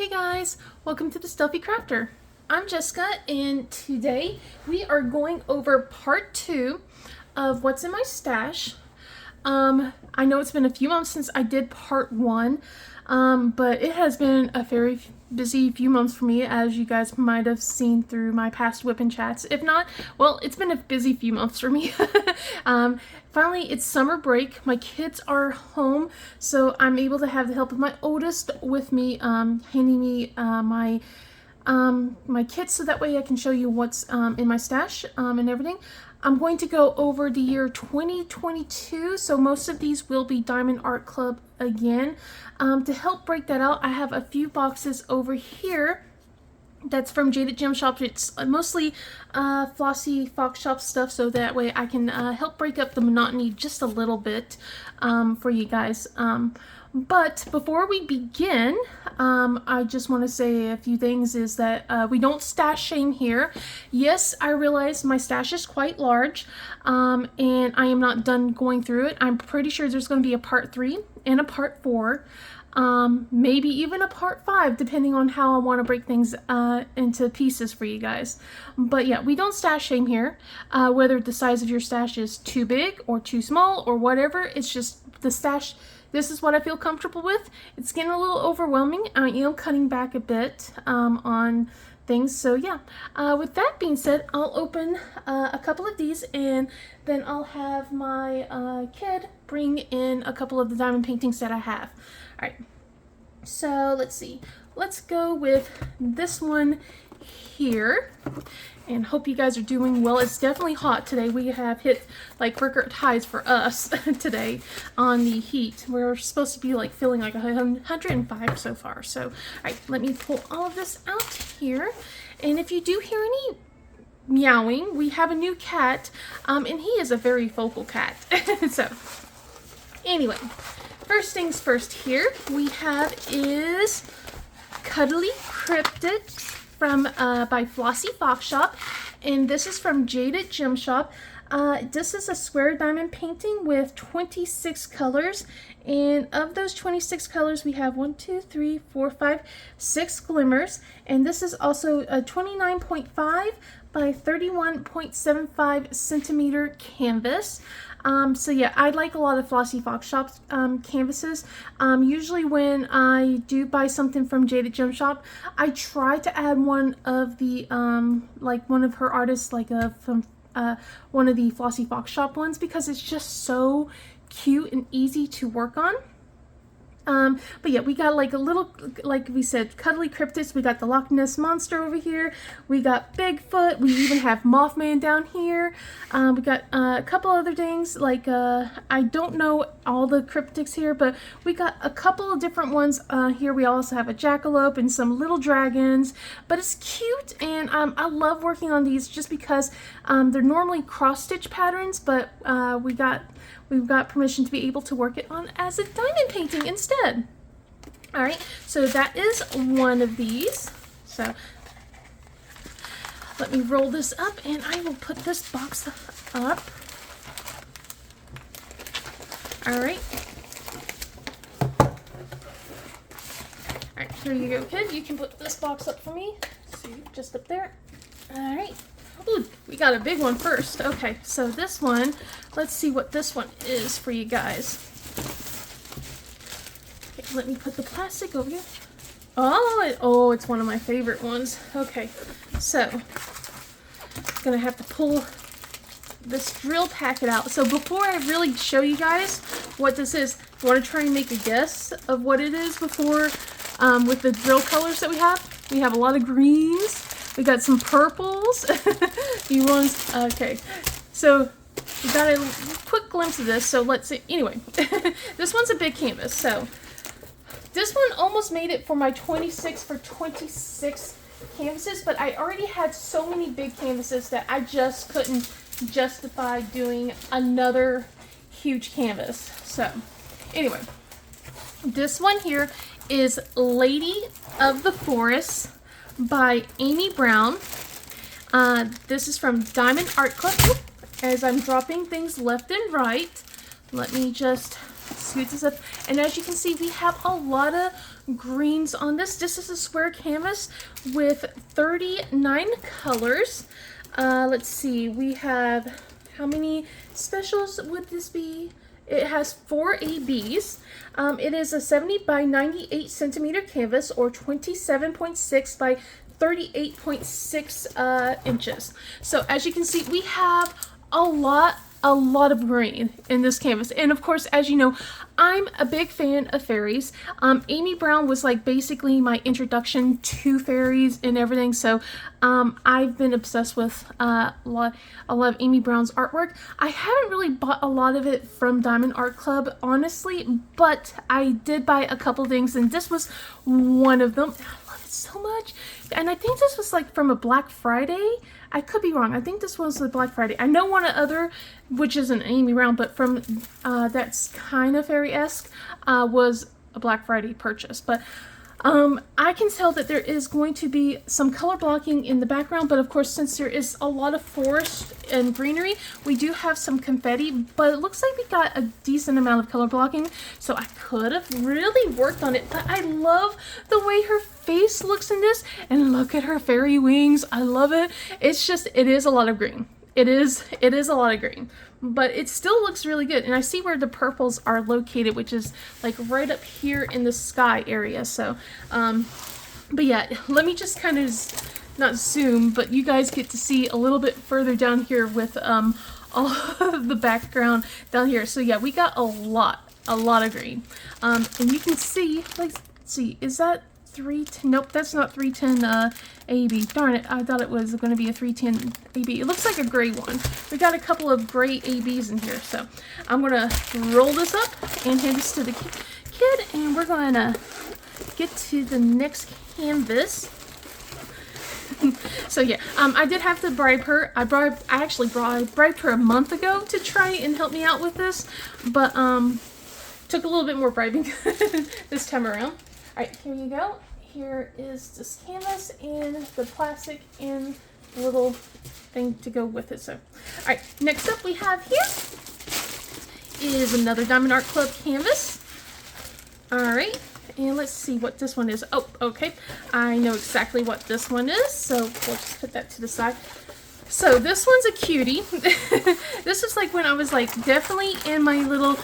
Hey guys, welcome to the Stuffy Crafter. I'm Jessica and today we are going over part 2 of what's in my stash. I know it's been a few months since I did part 1, but it has been a very busy few months for me, as you guys might have seen through my past whipping chats. If not, well, it's been a busy few months for me. Finally, it's summer break. My kids are home, so I'm able to have the help of my oldest with me, handing me my kits, so that way I can show you what's in my stash and everything. I'm going to go over the year 2022, so most of these will be Diamond Art Club again. To help break that out, I have a few boxes over here that's from Jaded Gem Shop. It's mostly Flossy Fox Shop stuff, so that way I can help break up the monotony just a little bit for you guys. But before we begin, I just want to say a few things, is that we don't stash shame here. Yes, I realize my stash is quite large, and I am not done going through it. I'm pretty sure there's going to be a part 3 and a part 4. Maybe even a part 5, depending on how I want to break things into pieces for you guys. But yeah, we don't stash shame here. Whether the size of your stash is too big or too small or whatever, it's just the stash. This is what I feel comfortable with. It's getting a little overwhelming. I am cutting back a bit on things. So yeah, with that being said, I'll open a couple of these, and then I'll have my kid bring in a couple of the diamond paintings that I have. All right, so let's see. Let's go with this one here, and hope you guys are doing well. It's definitely hot today. We have hit like record highs for us today on the heat. We're supposed to be like feeling like 105 so far. So, all right, let me pull all of this out here. And if you do hear any meowing, we have a new cat, and he is a very vocal cat. So, anyway, first things first here we have is Cuddly Cryptids from by Flossy Fox Shop, and this is from Jaded Gem Shop. This is a square diamond painting with 26 colors, and of those 26 colors we have 1, 2, 3, 4, 5, 6 glimmers, and this is also a 29.5 by 31.75 centimeter canvas. So yeah, I like a lot of Flossy Fox Shop's canvases. Usually when I do buy something from Jaded Gem Shop, I try to add one of the, like one of her artists, like from one of the Flossy Fox Shop ones, because it's just so cute and easy to work on. But yeah, we got like a little, like we said, Cuddly Cryptids. We got the Loch Ness Monster over here. We got Bigfoot. We even have Mothman down here. We got a couple other things, like I don't know all the cryptids here, but we got a couple of different ones here. We also have a jackalope and some little dragons, but it's cute, and I love working on these just because they're normally cross-stitch patterns, but we've got permission to be able to work it on as a diamond painting instead. All right, so that is one of these. So let me roll this up, and I will put this box up. All right. All right, here you go, kid. You can put this box up for me. See, just up there. All right. Ooh, we got a big one first. Okay, so this one, let's see what this one is for you guys. Okay, let me put the plastic over here. Oh, it's one of my favorite ones. Okay, so gonna have to pull this drill packet out. So before I really show you guys what this is, you want to try and make a guess of what it is before, with the drill colors that we have. We have a lot of greens. We got some purples. You want, okay. So we got a quick glimpse of this. So let's see. Anyway, this one's a big canvas. So this one almost made it for my 26 for 26 canvases, but I already had so many big canvases that I just couldn't justify doing another huge canvas. So anyway, this one here is Lady of the Forest by Amy Brown. This is from Diamond Art Club. As I'm dropping things left and right, let me just scoot this up. And as you can see, we have a lot of greens on this. This is a square canvas with 39 colors. Let's see, we have, how many specials would this be? It has 4 ABs. It is a 70 by 98 centimeter canvas, or 27.6 by 38.6 inches. So as you can see, we have a lot of green in this canvas. And of course, as you know, I'm a big fan of fairies. Amy Brown was like basically my introduction to fairies and everything. So I've been obsessed with a lot of Amy Brown's artwork. I haven't really bought a lot of it from Diamond Art Club, honestly, but I did buy a couple things, and this was one of them. I love it so much. And I think this was like from a Black Friday. I could be wrong. I think this was the Black Friday. I know one other, which isn't Amy Brown, but from that's kind of fairy-esque, was a Black Friday purchase. But I can tell that there is going to be some color blocking in the background, but of course, since there is a lot of forest and greenery, we do have some confetti, but it looks like we got a decent amount of color blocking, so I could have really worked on it. But I love the way her face looks in this, and look at her fairy wings. I love it. It's just, it is a lot of green. It is a lot of green, but it still looks really good. And I see where the purples are located, which is like right up here in the sky area. So, but yeah, let me just kind of not zoom, but you guys get to see a little bit further down here with all of the background down here. So yeah, we got a lot of green. And you can see, let's see, is that 310? Nope, that's not 310 AB. Darn it, I thought it was going to be a 310 AB. It looks like a gray one. We got a couple of gray ABs in here, so I'm going to roll this up and hand this to the kid, and we're going to get to the next canvas. So yeah, I did have to bribe her. I actually bribed her a month ago to try and help me out with this, but took a little bit more bribing this time around. Alright, here you go. Here is this canvas and the plastic and the little thing to go with it. So, alright, next up we have here is another Diamond Art Club canvas. Alright, and let's see what this one is. Oh, okay. I know exactly what this one is, so we'll just put that to the side. So this one's a cutie. This is like when I was like definitely in my little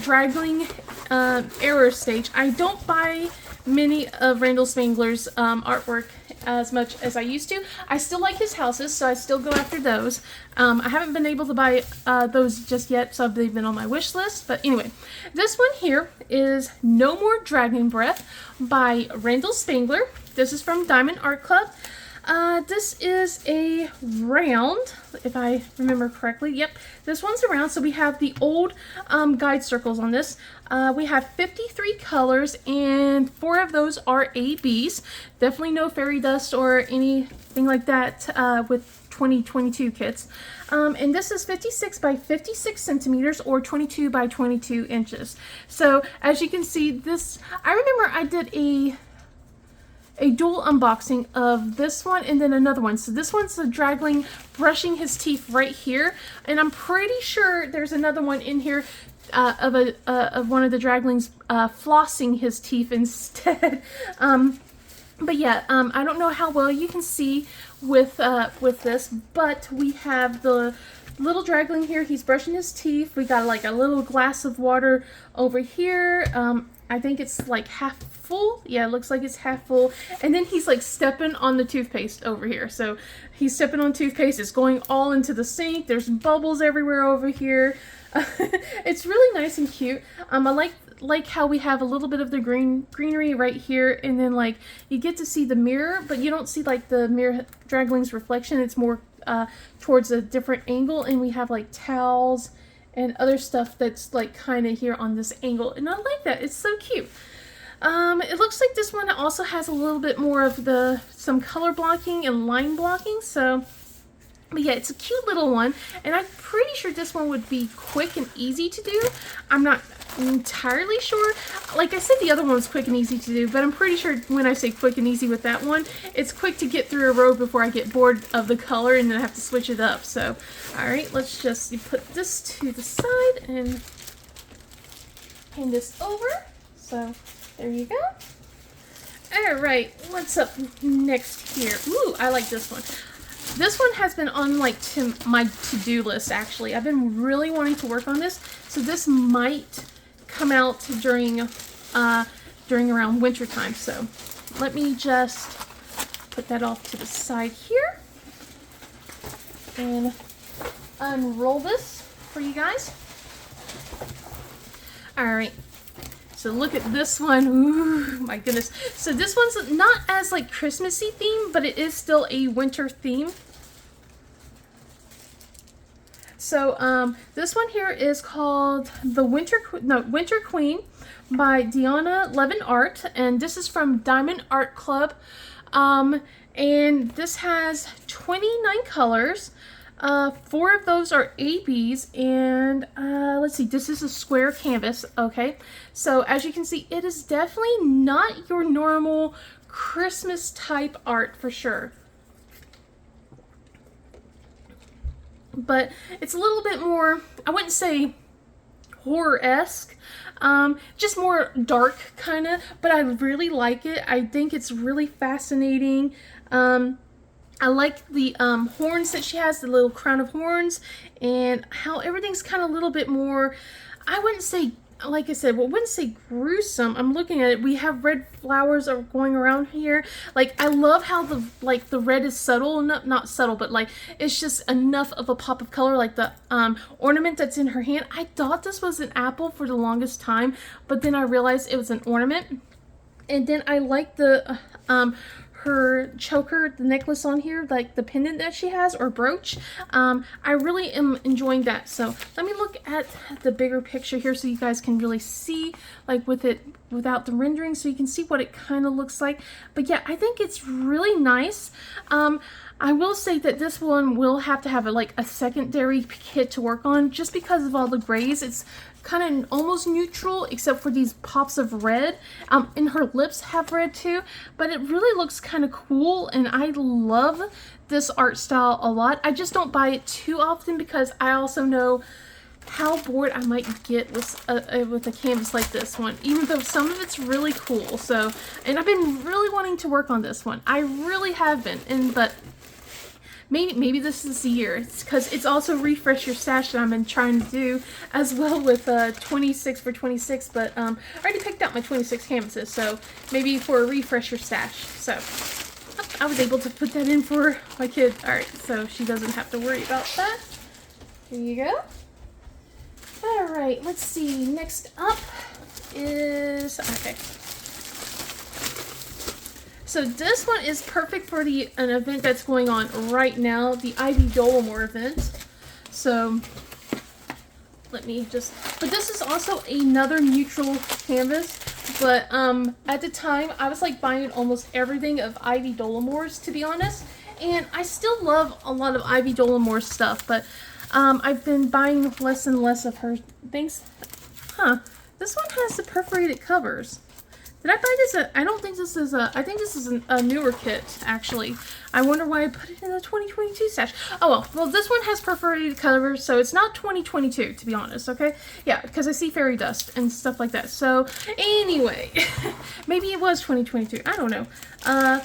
draggling error stage. I don't buy many of Randall Spangler's artwork as much as I used to. I still like his houses, so I still go after those. I haven't been able to buy those just yet, so they've been on my wish list. But anyway, this one here is No More Dragon Breath by Randall Spangler. This is from Diamond Art Club. This is a round, if I remember correctly. Yep, this one's a round. So we have the old guide circles on this. We have 53 colors, and 4 of those are ABs. Definitely no fairy dust or anything like that with 2022 kits. And this is 56 by 56 centimeters, or 22 by 22 inches. So as you can see, this, I remember I did a dual unboxing of this one and then another one. So this one's the Dragling brushing his teeth right here, and I'm pretty sure there's another one in here of one of the Draglings flossing his teeth instead. But yeah, I don't know how well you can see with this, but we have the little Dragling here. He's brushing his teeth. We got like a little glass of water over here. I think it's like half full. Yeah, it looks like it's half full. And then he's like stepping on the toothpaste over here. So he's stepping on toothpaste. It's going all into the sink. There's bubbles everywhere over here. It's really nice and cute. I like how we have a little bit of the greenery right here, and then like you get to see the mirror, but you don't see like the mirror Dragling's reflection. It's more towards a different angle, and we have like towels and other stuff that's like kind of here on this angle, and I like that. It's so cute. It looks like this one also has a little bit more of some color blocking and line blocking, so but yeah, it's a cute little one, and I'm pretty sure this one would be quick and easy to do. I'm not entirely sure. Like I said, the other one was quick and easy to do, but I'm pretty sure when I say quick and easy with that one, it's quick to get through a row before I get bored of the color and then I have to switch it up. So, alright, let's just put this to the side and hand this over. So, there you go. All right, what's up next here? Ooh, I like this one. This one has been on like my to-do list, actually. I've been really wanting to work on this, so this might come out during around winter time. So let me just put that off to the side here and unroll this for you guys. All right. So look at this one. Ooh, my goodness. So this one's not as like Christmassy theme, but it is still a winter theme. So this one here is called the Winter Queen by diamondart, and this is from Diamond Art Club. And this has 29 colors. 4 of those are ABs, and let's see, this is a square canvas. Okay, so as you can see, it is definitely not your normal Christmas type art for sure, but it's a little bit more, I wouldn't say horror-esque, just more dark kind of, but I really like it. I think it's really fascinating. I like the horns that she has, the little crown of horns, and how everything's kind of a little bit more, I wouldn't say, like I said, well, I wouldn't say gruesome. I'm looking at it. We have red flowers are going around here. Like, I love how the red is subtle, not subtle, but like it's just enough of a pop of color. Like the ornament that's in her hand. I thought this was an apple for the longest time, but then I realized it was an ornament. And then I like the her choker, the necklace on here, like the pendant that she has, or brooch. I really am enjoying that. So let me look at the bigger picture here so you guys can really see, like with it without the rendering, so you can see what it kind of looks like. But yeah, I think it's really nice. I will say that this one will have to have a secondary kit to work on, just because of all the grays. It's kind of almost neutral except for these pops of red, and her lips have red too, but it really looks kind of cool, and I love this art style a lot. I just don't buy it too often because I also know how bored I might get with a canvas like this one, even though some of it's really cool. So, and I've been really wanting to work on this one. I really have been, but maybe this is the year. It's because it's also refresh your stash that I've been trying to do as well with 26 for 26, but I already picked out my 26 canvases, so maybe for a refresh your stash. So I was able to put that in for my kid. Alright, so she doesn't have to worry about that. Here you go. Alright, let's see. Next up is, okay. So this one is perfect for an event that's going on right now, the Ivy Dollamore event. So let me just, but this is also another neutral canvas, but at the time I was like buying almost everything of Ivy Dollamore's, to be honest, and I still love a lot of Ivy Dollamore's stuff, but I've been buying less and less of her things. This one has the perforated covers. Did I buy this? I don't think this is I think this is a newer kit, actually. I wonder why I put it in the 2022 stash. Oh well, this one has perforated covers, so it's not 2022, to be honest, okay? Yeah, because I see fairy dust and stuff like that. So, anyway, maybe it was 2022. I don't know.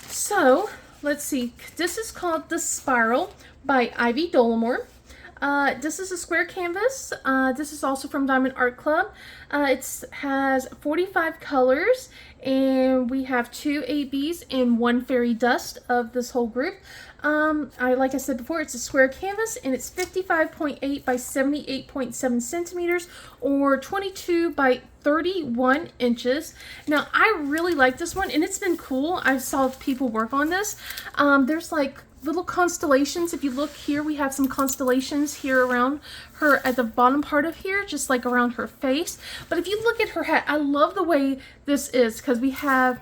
So, let's see. This is called The Spiral by Ivy Dollamore. This is a square canvas. This is also from Diamond Art Club. It has 45 colors, and we have 2 ABs and 1 fairy dust of this whole group. Like I said before, it's a square canvas, and it's 55.8 by 78.7 centimeters, or 22 by 31 inches. Now, I really like this one, and it's been cool. I saw people work on this. There's like little constellations. If you look here, we have some constellations here around her at the bottom part of here, just like around her face. But if you look at her hat, I love the way this is, because we have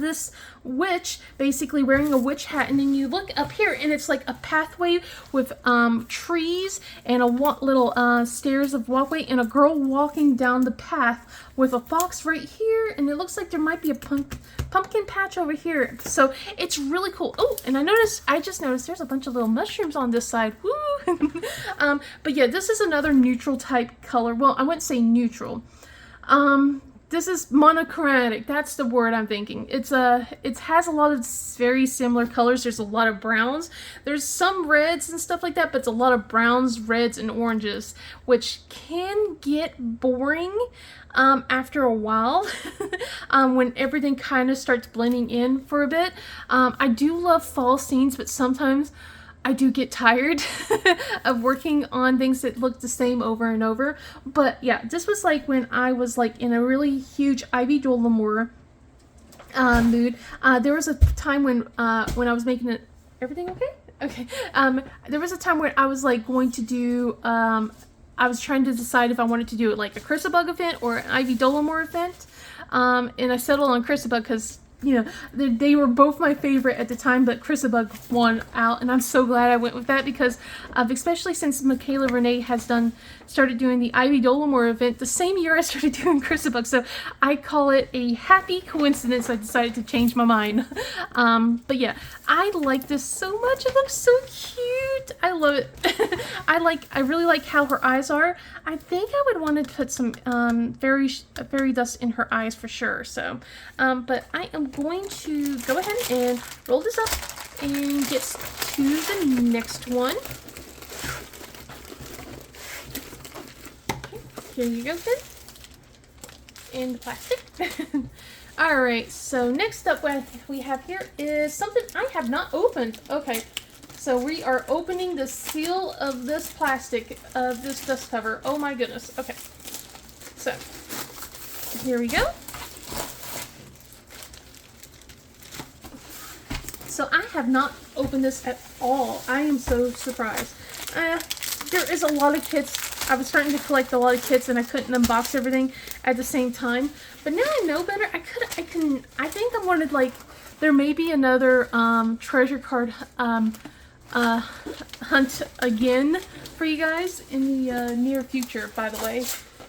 this witch basically wearing a witch hat, and then you look up here and it's like a pathway with trees and a little stairs of walkway, and a girl walking down the path with a fox right here, and it looks like there might be a pumpkin patch over here. So it's really cool. Oh, and I just noticed there's a bunch of little mushrooms on this side. Woo! But yeah, this is another neutral type color. Well, I wouldn't say neutral. this is monochromatic. That's the word I'm thinking. It has a lot of very similar colors. There's a lot of browns. There's some reds and stuff like that, but it's a lot of browns, reds, and oranges, which can get boring after a while when everything kind of starts blending in for a bit. I do love fall scenes, but sometimes I do get tired of working on things that look the same over and over. But yeah, this was like when I was like in a really huge Ivy Dollamore mood. There was a time when I was making it. Everything okay? Okay. There was a time where I was like going to do. I was trying to decide if I wanted to do it like a Crisabug event or an Ivy Dollamore event, and I settled on Crisabug because, you know, they were both my favorite at the time, but Crisabug won out, and I'm so glad I went with that because especially since Michaela Renee has started doing the Ivy Dollamore event the same year I started doing Crisabug, so I call it a happy coincidence I decided to change my mind. But yeah, I like this so much. It looks so cute. I love it. I really like how her eyes are. I think I would want to put some fairy dust in her eyes for sure. So, but I am going to go ahead and roll this up and get to the next one. Okay, here you go, then. In the plastic. Alright, so next up what we have here is something I have not opened. Okay, so we are opening the seal of this plastic, of this dust cover. Oh my goodness. Okay, so here we go. So I have not opened this at all. I am so surprised. There is a lot of kits. I was starting to collect a lot of kits and I couldn't unbox everything at the same time. But now I know better. I think I wanted, like, there may be another treasure card hunt again for you guys in the near future, by the way,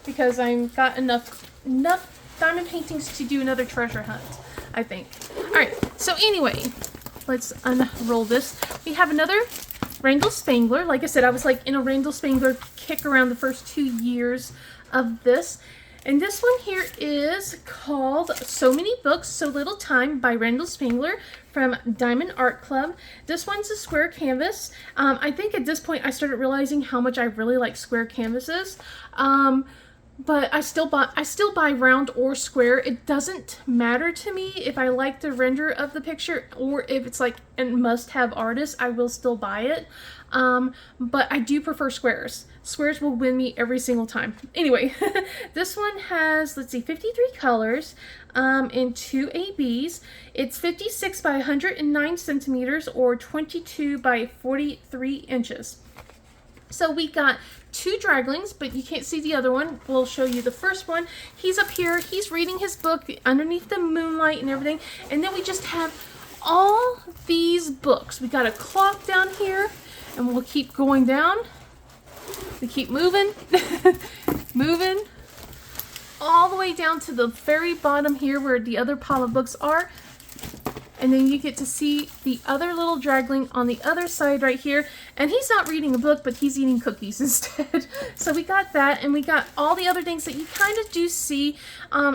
because I've got enough diamond paintings to do another treasure hunt, I think. Alright, so anyway, let's unroll this. We have another Randall Spangler. Like I said, I was like in a Randall Spangler kick around the first 2 years of this. And this one here is called So Many Books, So Little Time by Randall Spangler from Diamond Art Club. This one's a square canvas. I think at this point I started realizing how much I really like square canvases. But I still buy round or square. It doesn't matter to me if I like the render of the picture or if it's like a must-have artist, I will still buy it. But I do prefer squares. Squares will win me every single time. Anyway, this one has, let's see, 53 colors in 2 ABs. It's 56 by 109 centimeters or 22 by 43 inches. So we got 2 draglings, but you can't see the other one. We'll show you the first one. He's up here. He's reading his book underneath the moonlight and everything. And then we just have all these books. We got a clock down here, and we'll keep going down. We keep moving, moving, all the way down to the very bottom here where the other pile of books are. And then you get to see the other little dragling on the other side right here. And he's not reading a book, but he's eating cookies instead. So we got that, and we got all the other things that you kind of do see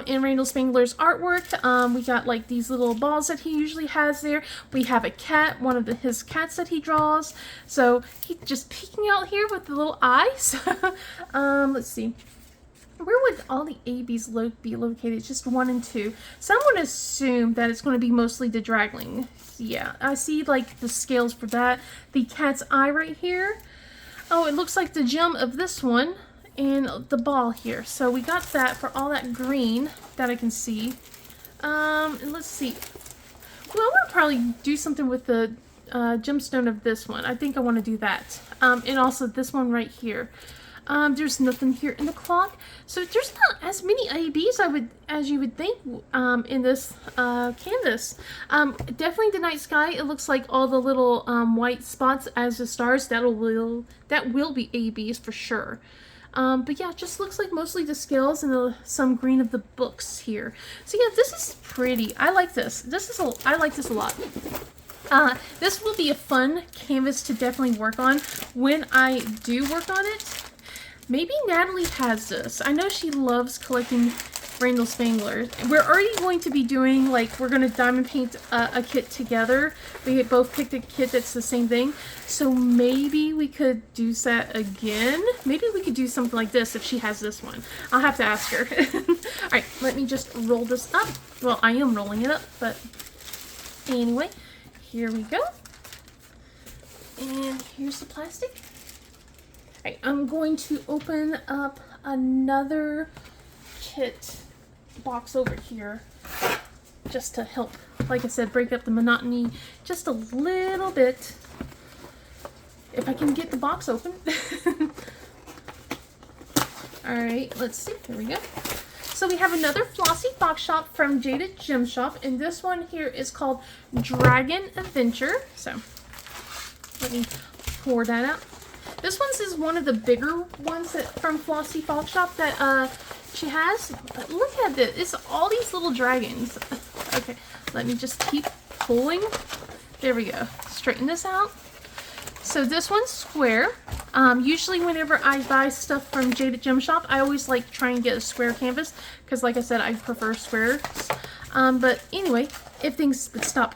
in Randall Spangler's artwork. We got like these little balls that he usually has there. We have a cat, one of his cats that he draws. So he's just peeking out here with the little eyes. Let's see. Where would all the ABs be located? Just 1 and 2. So I'm going to assume that it's going to be mostly the dragling. Yeah, I see like the scales for that. The cat's eye right here. Oh, it looks like the gem of this one and the ball here. So we got that for all that green that I can see. And let's see. Well, I want to probably do something with the gemstone of this one. I think I want to do that. And also this one right here. There's nothing here in the clock, so there's not as many ABs as you would think in this canvas. Definitely the night sky. It looks like all the little white spots as the stars. That will be ABs for sure. But yeah, it just looks like mostly the scales and some green of the books here. So yeah, this is pretty. I like this. I like this a lot. This will be a fun canvas to definitely work on when I do work on it. Maybe Natalie has this. I know she loves collecting Randall Spangler. We're already going to be doing, like, we're going to diamond paint a kit together. We both picked a kit that's the same thing. So maybe we could do that again. Maybe we could do something like this if she has this one. I'll have to ask her. Alright, let me just roll this up. Well, I am rolling it up, but anyway, here we go. And here's the plastic. Alright, I'm going to open up another kit box over here just to help, like I said, break up the monotony just a little bit. If I can get the box open. Alright, let's see. Here we go. So we have another Flossy Box Shop from Jaded Gem Shop, and this one here is called Dragon Adventure. So let me pour that out. This one's is one of the bigger ones that from Flossy Box Shop that she has. But look at this. It's all these little dragons. Okay, let me just keep pulling. There we go. Straighten this out. So this one's square. Usually whenever I buy stuff from Jaded Gem Shop, I always like try and get a square canvas because, like I said, I prefer squares. But anyway, if things would stop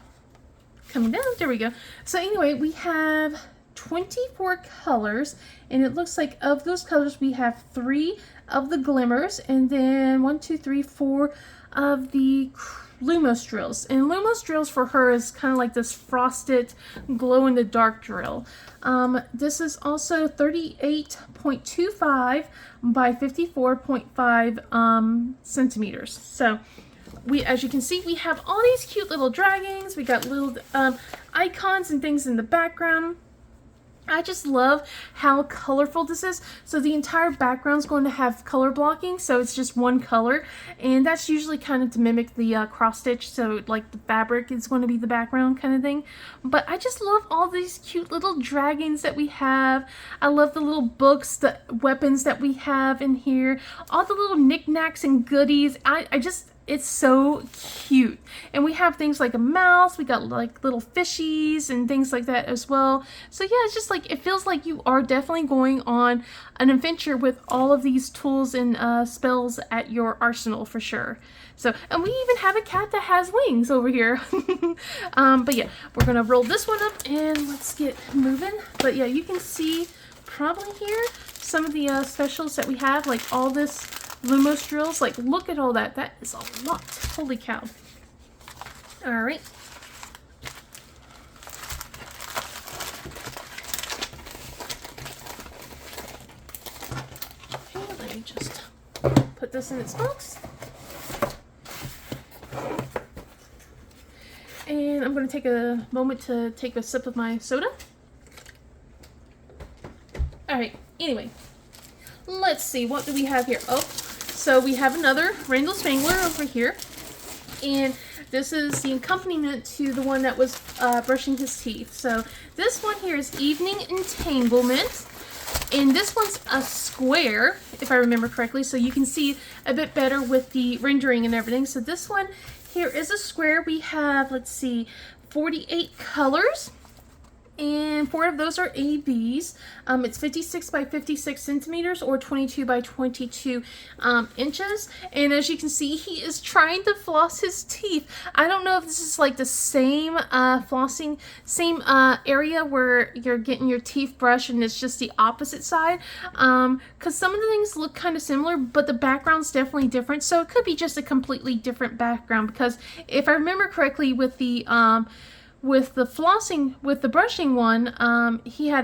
coming down, there we go. So anyway, we have 24 colors, and it looks like of those colors we have 3 of the glimmers, and then 1, 2, 3, 4 of the Lumos drills. And Lumos drills for her is kind of like this frosted glow in the dark drill. This is also 38.25 by 54.5 centimeters. So we, as you can see, we have all these cute little dragons. We got little icons and things in the background. I just love how colorful this is. So the entire background is going to have color blocking, so it's just one color, and that's usually kind of to mimic the cross stitch, so like the fabric is going to be the background kind of thing. But I just love all these cute little dragons that we have. I love the little books, the weapons that we have in here, all the little knickknacks and goodies. It's so cute. And we have things like a mouse, we got like little fishies and things like that as well. So yeah, it's just like, it feels like you are definitely going on an adventure with all of these tools and spells at your arsenal for sure. So, and we even have a cat that has wings over here. But yeah, we're gonna roll this one up and let's get moving. But yeah, you can see probably here some of the specials that we have, like all this Lumos drills. Like, look at all that. That is a lot. Holy cow. Alright. Okay, let me just put this in its box. And I'm going to take a moment to take a sip of my soda. Alright, anyway. Let's see, what do we have here? Oh, so we have another Randall Spangler over here, and this is the accompaniment to the one that was brushing his teeth. So this one here is Evening Entanglement, and this one's a square, if I remember correctly, so you can see a bit better with the rendering and everything. So this one here is a square. We have, let's see, 48 colors. And 4 of those are ABs. It's 56 by 56 centimeters or 22 by 22 inches. And as you can see, he is trying to floss his teeth. I don't know if this is like the same flossing, same area where you're getting your teeth brushed and it's just the opposite side. Because some of the things look kind of similar, but the background's definitely different. So it could be just a completely different background, because if I remember correctly with the flossing, with the brushing one, he had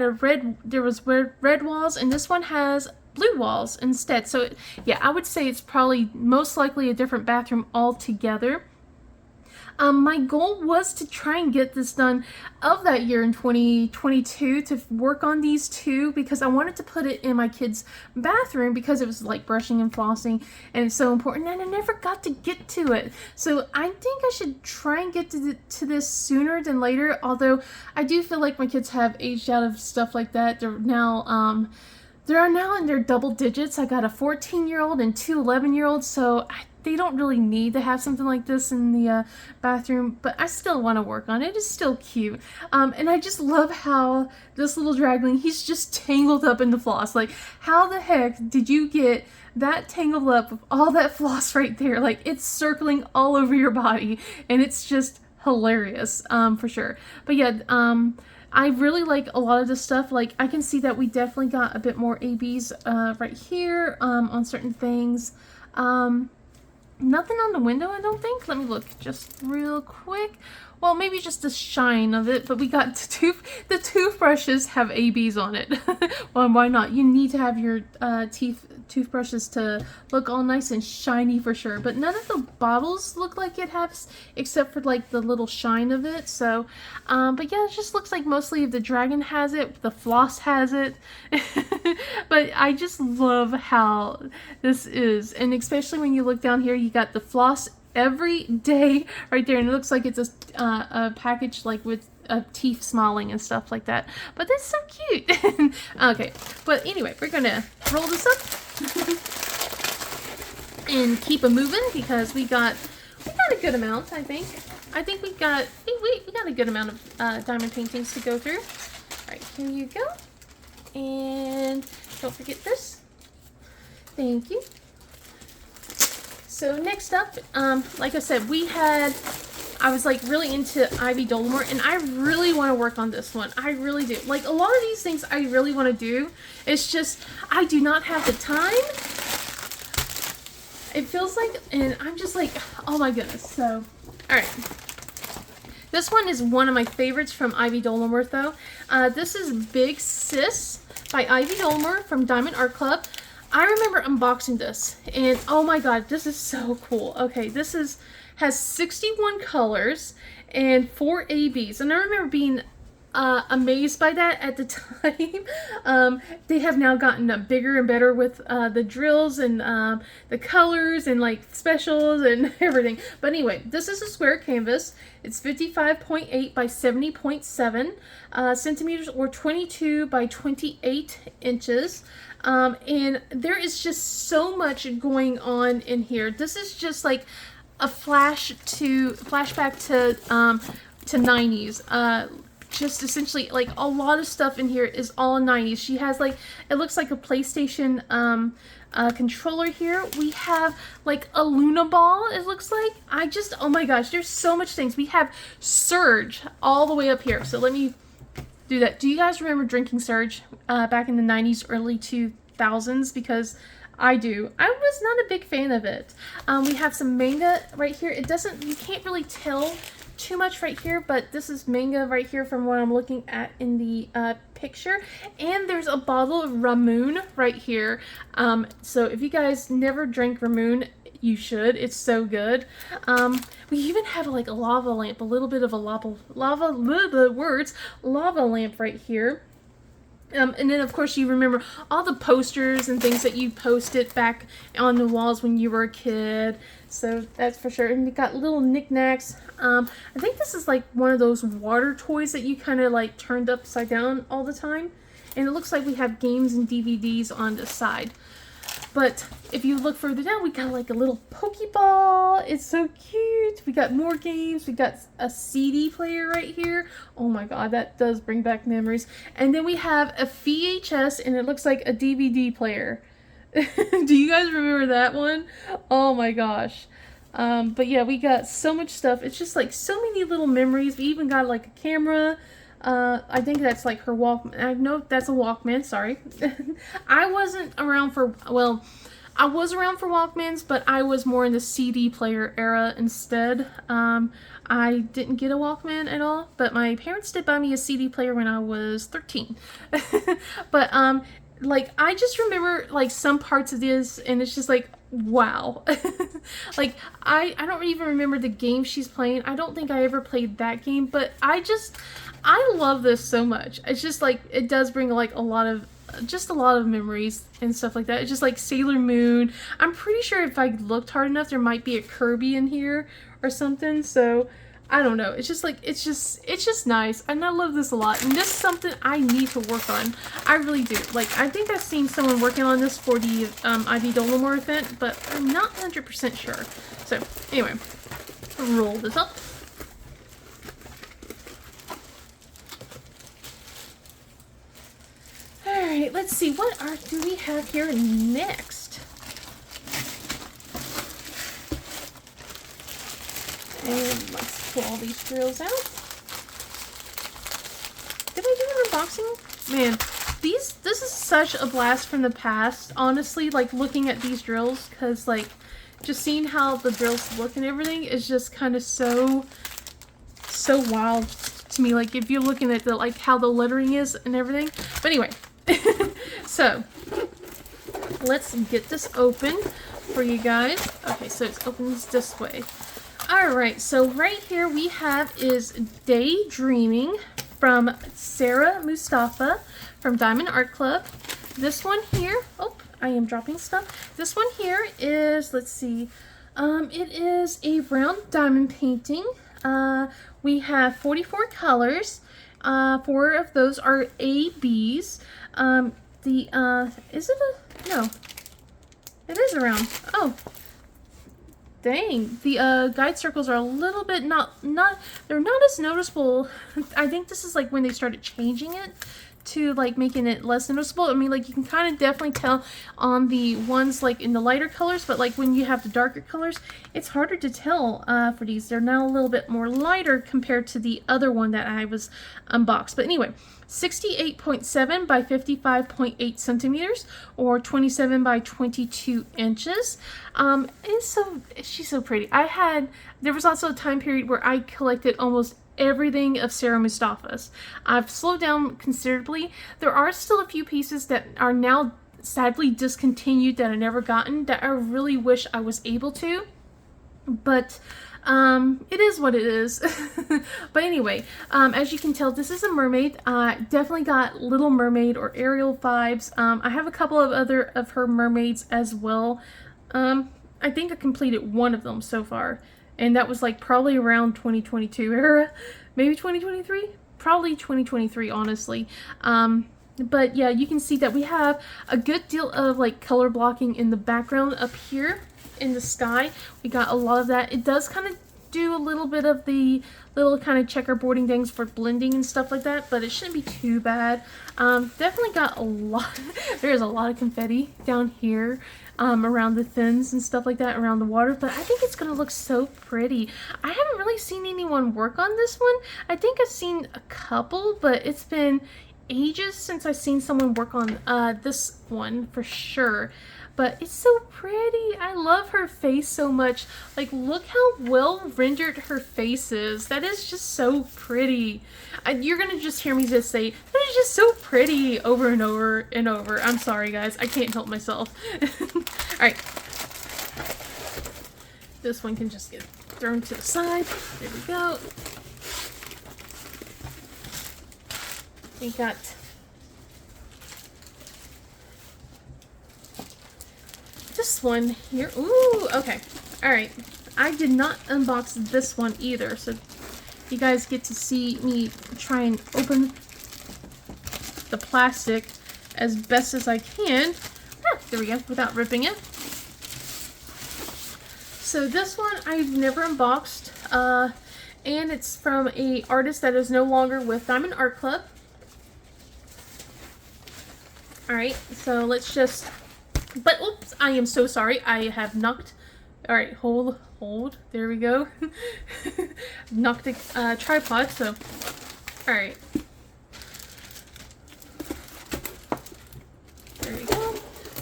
there was red walls, and this one has blue walls instead. So yeah, I would say it's probably most likely a different bathroom altogether. My goal was to try and get this done of that year in 2022 to work on these two, because I wanted to put it in my kids' bathroom because it was like brushing and flossing and it's so important, and I never got to get to it. So I think I should try and get to this sooner than later, although I do feel like my kids have aged out of stuff like that. They're now They are now in their double digits. I got a 14-year-old and two 11-year-olds, so they don't really need to have something like this in the bathroom, but I still want to work on it. It's still cute. And I just love how this little dragling, he's just tangled up in the floss. Like, how the heck did you get that tangled up with all that floss right there? Like, it's circling all over your body, and it's just hilarious, for sure. But yeah, I really like a lot of this stuff. Like, I can see that we definitely got a bit more ABs right here on certain things. Nothing on the window, I don't think. Let me look just real quick. Well, maybe just the shine of it, but we got the toothbrushes have ABs on it. Well, why not? You need to have your toothbrushes to look all nice and shiny for sure. But none of the bottles look like it has, except for like the little shine of it. So, but yeah, it just looks like mostly the dragon has it, the floss has it. But I just love how this is, and especially when you look down here, you got the floss every day right there, and it looks like it's a package like with teeth smiling and stuff like that. But that's so cute. Okay, but anyway, we're gonna roll this up and keep it moving because we got a good amount. I think we got a good amount of diamond paintings to go through. All right, here you go, and don't forget this. Thank you. So next up, like I said, I was like really into Ivy Dolomore, and I really want to work on this one. I really do. Like, a lot of these things I really want to do. It's just, I do not have the time. It feels like, and I'm just like, oh my goodness. So, alright. This one is one of my favorites from Ivy Dolomore though. This is Big Sis by Ivy Dolomore from Diamond Art Club. I remember unboxing this, and oh my god, this is so cool. Okay, this has 61 colors and 4 ABs, and I remember being amazed by that at the time. They have now gotten bigger and better with the drills and the colors and like specials and everything. But anyway, this is a square canvas. It's 55.8 by 70.7 centimeters, or 22 by 28 inches. And there is just so much going on in here. This is just like a flashback to 90s. Just essentially like a lot of stuff in here is all 90s. She has like, it looks like a PlayStation controller here. We have like a Luna ball, it looks like. Oh my gosh, there's so much things. We have Surge all the way up here. So let me do that. Do you guys remember drinking Surge back in the 90s, early 2000s? Because I do. I was not a big fan of it. We have some manga right here. You can't really tell too much right here, but this is manga right here from what I'm looking at in the picture. And there's a bottle of Ramoon right here. So if you guys never drank Ramoon, you should. It's so good. We even have like a lava lamp, a little bit of a lava lamp right here. And then, of course, you remember all the posters and things that you posted back on the walls when you were a kid. So that's for sure. And you got little knickknacks. I think this is like one of those water toys that you kind of like turned upside down all the time. And it looks like we have games and DVDs on the side. But if you look further down, we got like a little Pokeball. It's so cute. We got more games. We got a CD player right here. Oh my god, that does bring back memories. And then we have a VHS, and it looks like a DVD player. Do you guys remember that one? Oh my gosh. But yeah, we got so much stuff. It's just like so many little memories. We even got like a camera. I think that's like her Walkman. I know that's a Walkman, sorry. I wasn't around for, well, I was around for Walkmans, but I was more in the CD player era instead. I didn't get a Walkman at all, but my parents did buy me a CD player when I was 13. But, like, I just remember, like, some parts of this, and it's just like, wow. Like, I don't even remember the game she's playing. I don't think I ever played that game, but I love this so much. It's just like, it does bring like a lot of memories and stuff like that. It's just like Sailor Moon. I'm pretty sure if I looked hard enough, there might be a Kirby in here or something. So, I don't know. It's just like, it's just nice. And I love this a lot. And this is something I need to work on. I really do. Like, I think I've seen someone working on this for the Ivy Dolomore event, but I'm not 100% sure. So, anyway, roll this up. Alright, let's see. What art do we have here next? And let's pull all these drills out. Did I do an unboxing? Man, this is such a blast from the past, honestly, like looking at these drills, because like just seeing how the drills look and everything is just kind of so wild to me. Like if you're looking at the like how the lettering is and everything. But anyway, so let's get this open for you guys. Okay, so it opens this way. Alright, so right here we have is Daydreaming from Sarah Mustafa from Diamond Art Club. This one here, oh, I am dropping stuff. This one here is, let's see, it is a round diamond painting. We have 44 colors. 4 of those are ABs. Is it a, no, it is a round. Oh. Dang, the guide circles are a little bit they're not as noticeable. I think this is like when they started changing it to like making it less noticeable. I mean, like you can kind of definitely tell on the ones like in the lighter colors, but like when you have the darker colors, it's harder to tell for these. They're now a little bit more lighter compared to the other one that I was unboxed. But anyway, 68.7 by 55.8 centimeters or 27 by 22 inches. She's so pretty. There was also a time period where I collected almost everything of Sarah Mustafa's. I've slowed down considerably. There are still a few pieces that are now sadly discontinued that I never gotten that I really wish I was able to, but it is what it is. But anyway, as you can tell, this is a mermaid. Definitely got Little Mermaid or Ariel vibes. I have a couple of other of her mermaids as well. I think I completed one of them so far, and that was like probably around 2022 era, maybe 2023, probably 2023 honestly. But yeah, you can see that we have a good deal of like color blocking in the background up here in the sky. We got a lot of that. It does kind of do a little bit of the little kind of checkerboarding things for blending and stuff like that, but it shouldn't be too bad. Definitely got a lot. There's a lot of confetti down here around the fins and stuff like that, around the water, but I think it's gonna look so pretty. I haven't really seen anyone work on this one. I think I've seen a couple, but it's been ages since I've seen someone work on this one for sure. But it's so pretty. I love her face so much. Like, look how well rendered her face is. That is just so pretty. You're gonna just hear me just say, that is just so pretty over and over and over. I'm sorry, guys. I can't help myself. Alright. This one can just get thrown to the side. There we go. We got this one here. Ooh, okay. Alright. I did not unbox this one either, so you guys get to see me try and open the plastic as best as I can. Ah, there we go, without ripping it. So this one I've never unboxed, and it's from an artist that is no longer with Diamond Art Club. Alright, so let's just... But, oops, I am so sorry. I have knocked... Alright, hold. There we go. Knocked the tripod, so... Alright. There we go.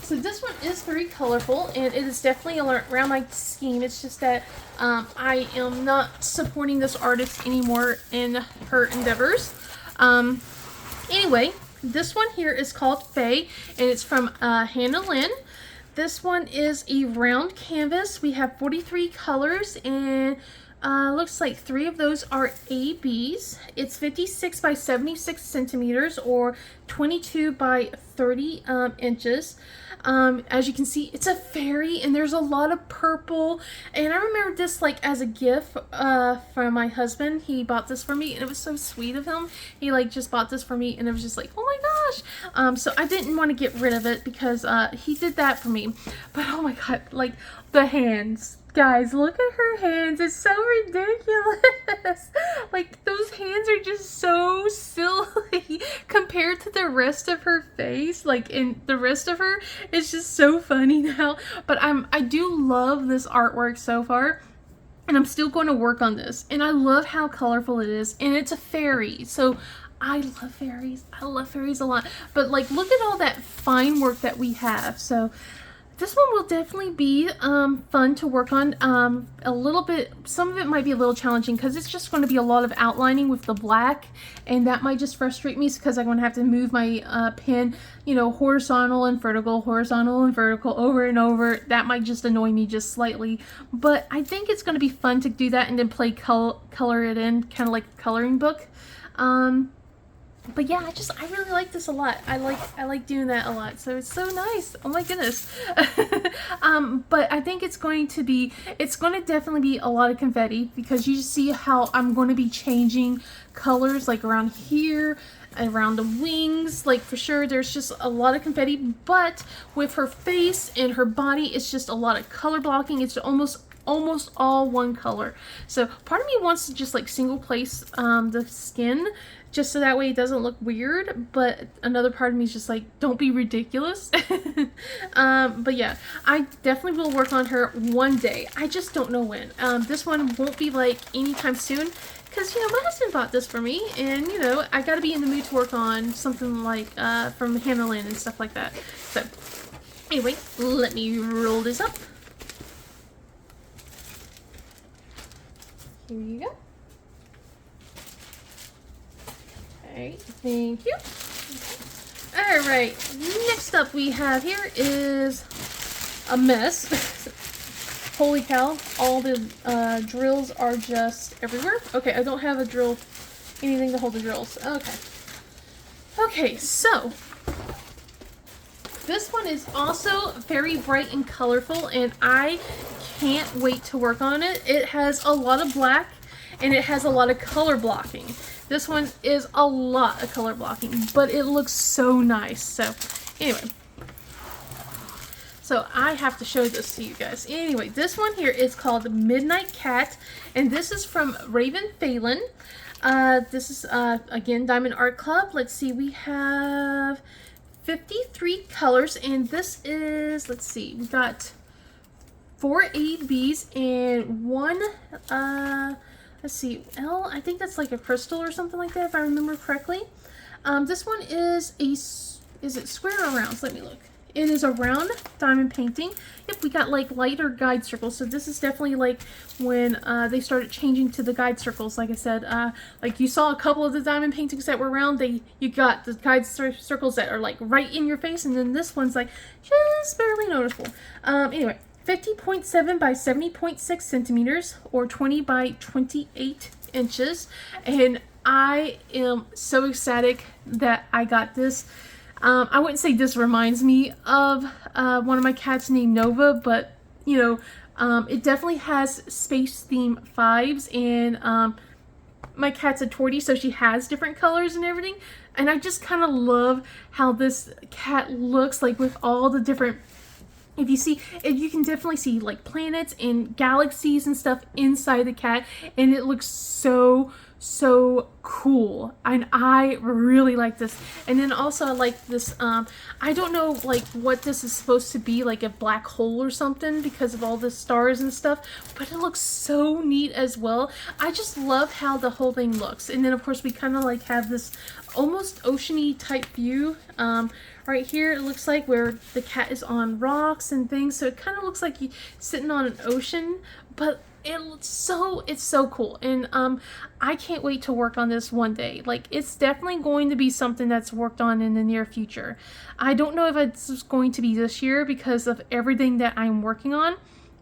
So this one is very colorful, and it is definitely around my scheme. It's just that I am not supporting this artist anymore in her endeavors. Anyway... This one here is called Faye, and it's from Hannah Lynn. This one is a round canvas. We have 43 colors, and Looks like 3 of those are ABs. It's 56 by 76 centimeters or 22 by 30 inches. As you can see, it's a fairy and there's a lot of purple. And I remember this like as a gift from my husband. He bought this for me and it was so sweet of him. He like just bought this for me and it was just like, oh my gosh. So I didn't want to get rid of it because he did that for me. But oh my god, like the hands. Guys, look at her hands. It's so ridiculous. Like, those hands are just so silly compared to the rest of her face. Like, in the rest of her, it's just so funny now. But I do love this artwork so far. And I'm still going to work on this. And I love how colorful it is. And it's a fairy. So I love fairies. I love fairies a lot. But, like, look at all that fine work that we have. So this one will definitely be fun to work on. A little bit, some of it might be a little challenging because it's just going to be a lot of outlining with the black, and that might just frustrate me because I'm going to have to move my pen, you know, horizontal and vertical over and over. That might just annoy me just slightly, but I think it's going to be fun to do that and then play color it in, kind of like a coloring book. But yeah, I really like this a lot. I like doing that a lot. So it's so nice. Oh my goodness. But I think it's going to definitely be a lot of confetti because you see how I'm going to be changing colors like around here, around the wings, like for sure there's just a lot of confetti, but with her face and her body, it's just a lot of color blocking. It's almost all one color. So part of me wants to just like single place the skin just so that way it doesn't look weird, but another part of me is just like, don't be ridiculous. But yeah, I definitely will work on her one day. I just don't know when. This one won't be like anytime soon because, you know, my husband bought this for me and, you know, I gotta be in the mood to work on something like from Hannah Lynn and stuff like that. So anyway, let me roll this up. Here you go. Alright, thank you. Alright, next up we have here is a mess. Holy cow, all the drills are just everywhere. Okay, I don't have a drill, anything to hold the drills. Okay. Okay, so this one is also very bright and colorful and I can't wait to work on it. It has a lot of black and it has a lot of color blocking. This one is a lot of color blocking, but it looks so nice. So anyway, so I have to show this to you guys. Anyway, this one here is called Midnight Cat, and this is from Raven Phelan. This is, again, Diamond Art Club. Let's see, we have 53 colors, and this is, let's see, we got 4 ABs and 1, let's see, I think that's like a crystal or something like that, if I remember correctly. This one is it square or round? Let me look. It is a round diamond painting. Yep, we got like lighter guide circles. So this is definitely like when they started changing to the guide circles. Like I said, like you saw a couple of the diamond paintings that were round. You got the guide circles that are like right in your face, and then this one's like just barely noticeable. Anyway, 50.7 by 70.6 centimeters or 20 by 28 inches, and I am so ecstatic that I got this. I wouldn't say this reminds me of one of my cats named Nova, but you know, it definitely has space theme vibes, and my cat's a tortie, so she has different colors and everything, and I just kind of love how this cat looks like with all the different, if you can definitely see like planets and galaxies and stuff inside the cat, and it looks so cool, and I really like this. And then also I like this, I don't know like what this is supposed to be, like a black hole or something because of all the stars and stuff, but it looks so neat as well. I just love how the whole thing looks. And then of course we kind of like have this almost oceany type view. Right here it looks like where the cat is on rocks and things, so it kind of looks like you're sitting on an ocean, but it's so cool. And I can't wait to work on this one day. Like, it's definitely going to be something that's worked on in the near future. I don't know if it's going to be this year because of everything that I'm working on,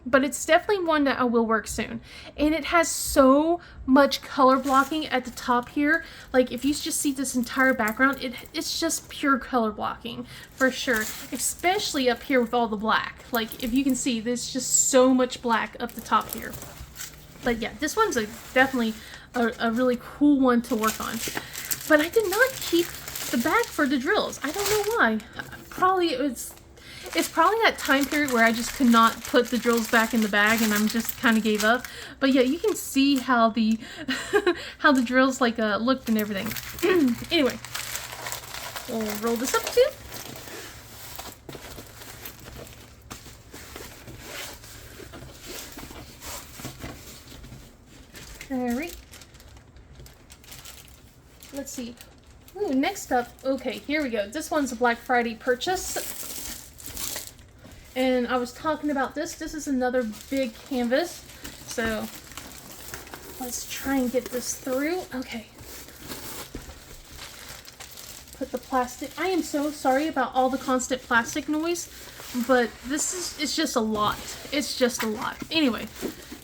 but it's definitely one that I will work soon. And it has so much color blocking at the top here. Like if you just see this entire background, it's just pure color blocking for sure, especially up here with all the black. Like if you can see, there's just so much black up the top here. But yeah, this one's definitely a really cool one to work on. But I did not keep the bag for the drills. I don't know why. Probably it's probably that time period where I just could not put the drills back in the bag and I'm just kind of gave up. But yeah, you can see how the how the drills like looked and everything. Anyway, we'll roll this up too. All right. Let's see. Ooh, next up, okay, here we go. This one's a Black Friday purchase. And I was talking about this. This is another big canvas. So let's try and get this through. Okay. Put the plastic. I am so sorry about all the constant plastic noise, but it's just a lot. It's just a lot. Anyway,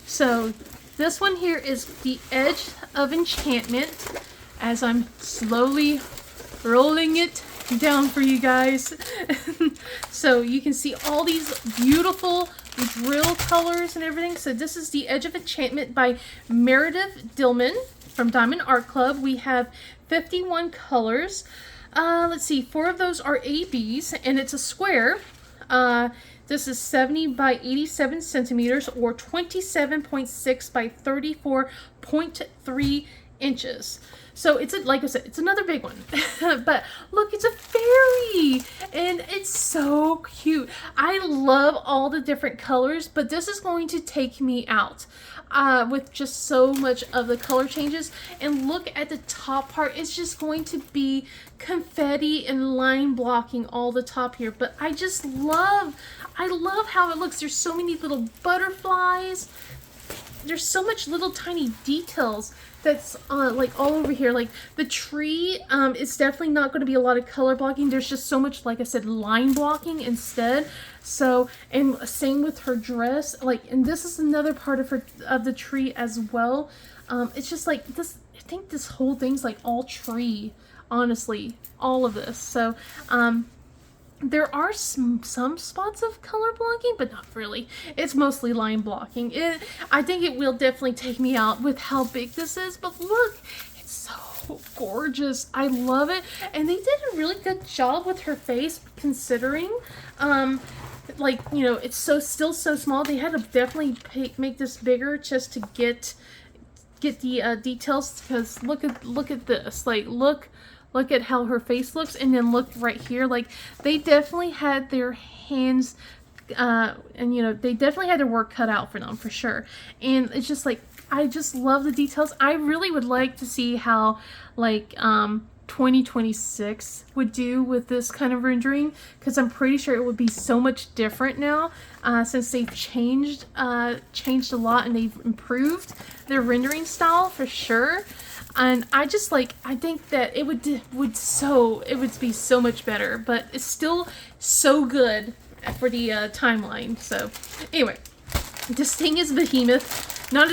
so this one here is the Edge of Enchantment, as I'm slowly rolling it down for you guys. So you can see all these beautiful drill colors and everything. So this is the Edge of Enchantment by Meredith Dillman from Diamond Art Club. We have 51 colors. Let's see, 4 of those are ABs, and it's a square. This is 70 by 87 centimeters, or 27.6 by 34.3 inches. So it's like I said, it's another big one. But look, it's a fairy and it's so cute. I love all the different colors, but this is going to take me out with just so much of the color changes. And look at the top part, it's just going to be confetti and line blocking all the top here. But I love how it looks. There's so many little butterflies. There's so much little tiny details that's like all over here. Like the tree, it's definitely not going to be a lot of color blocking. There's just so much, like I said, line blocking instead. So, and same with her dress. Like, and this is another part of the tree as well. It's just like this. I think this whole thing's like all tree. Honestly, all of this. So, there are some spots of color blocking, but not really. It's mostly line blocking. I think it will definitely take me out with how big this is, but look, it's so gorgeous. I love it. And they did a really good job with her face, considering, like, you know, it's still so small. They had to definitely make this bigger just to get the details, because look at this. Like, look at how her face looks, and then look right here. Like, they definitely had their hands, and you know, they definitely had their work cut out for them, for sure. And it's just like, I just love the details. I really would like to see how, like, 2026 would do with this kind of rendering, because I'm pretty sure it would be so much different now, since they've changed a lot and they've improved their rendering style for sure. And I just I think that it would be so much better, but it's still so good for the timeline. So anyway, this thing is behemoth, not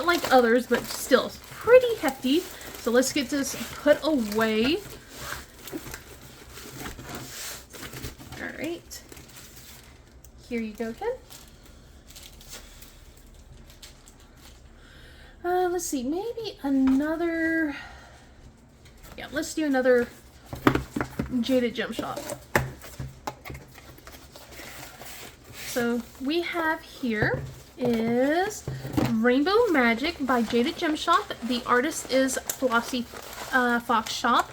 like others, but still pretty hefty. So let's get this put away. All right, here you go, Ken. Let's see, maybe another, yeah, let's do another Jaded Gem Shop. So we have here is Rainbow Magic by Jaded Gem Shop. The artist is Flossy Fox Shop.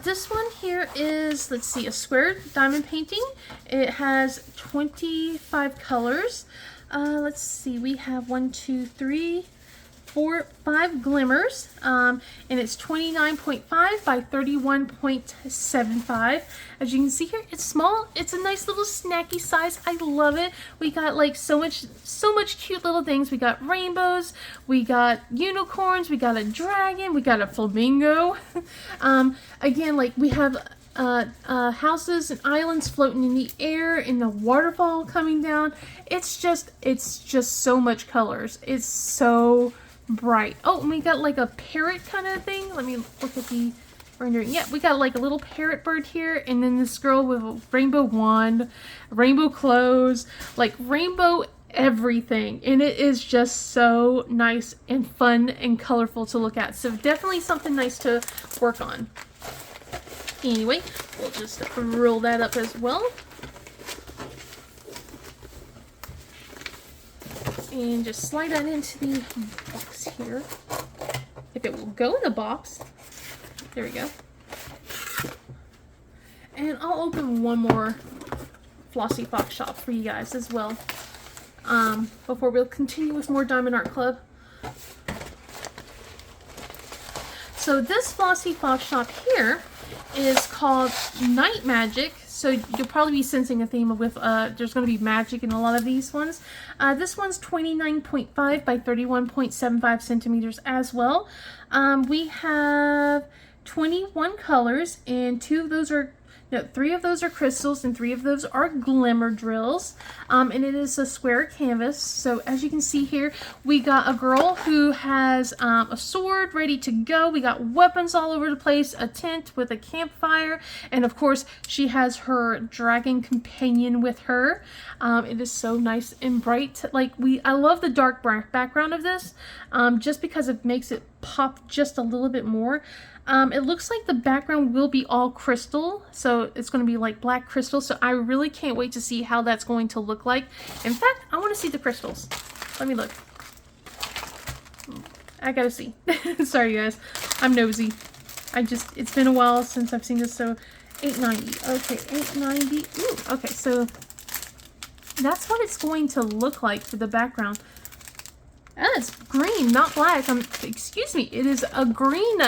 This one here is, let's see, a square diamond painting. It has 25 colors. Let's see, we have 5 glimmers, and it's 29.5 by 31.75. As you can see here, it's small. It's a nice little snacky size. I love it. We got like so much cute little things. We got rainbows, we got unicorns, we got a dragon, we got a flamingo. Again, like we have houses and islands floating in the air and the waterfall coming down. It's just so much colors. It's so bright. Oh, and we got like a parrot kind of thing. Let me look at the rendering. Yeah, we got like a little parrot bird here, and then this girl with a rainbow wand, rainbow clothes, like rainbow everything, and it is just so nice and fun and colorful to look at. So definitely something nice to work on. Anyway, we'll just roll that up as well. And just slide that into the box here. If it will go in the box. There we go. And I'll open one more Flossy Fox shop for you guys as well. Before we'll continue with more Diamond Art Club. So this Flossy Fox shop here is called Night Magic. So you'll probably be sensing a theme with, there's going to be magic in a lot of these ones. This one's 29.5 by 31.75 centimeters as well. We have 21 colors, and 3 of those are crystals and 3 of those are glimmer drills. And it is a square canvas. So as you can see here, we got a girl who has a sword ready to go. We got weapons all over the place, a tent with a campfire, and of course she has her dragon companion with her. It is so nice and bright. I love the dark background of this, just because it makes it pop just a little bit more. It looks like the background will be all crystal, so it's going to be like black crystal, so I really can't wait to see how that's going to look like. In fact, I want to see the crystals. Let me look. I gotta see. Sorry guys, I'm nosy. It's been a while since I've seen this, so $8.90. Okay, $8.90. Ooh, okay, so that's what it's going to look like for the background. It's green, not black. Excuse me, it is a green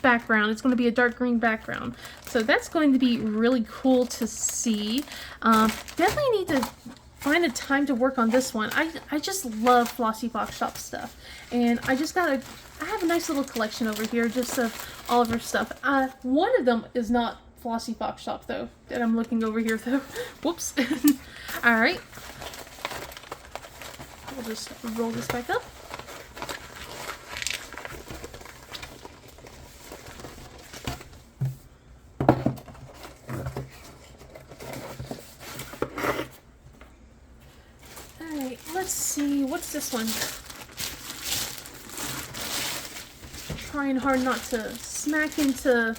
background. It's going to be a dark green background. So that's going to be really cool to see. Definitely need to find a time to work on this one. I just love Flossy Fox shop stuff. And I have a nice little collection over here just of all of her stuff. One of them is not Flossy Fox shop though, that I'm looking over here though. Whoops. Alright. We'll just roll this back up. Alright, let's see, what's this one? Trying hard not to smack into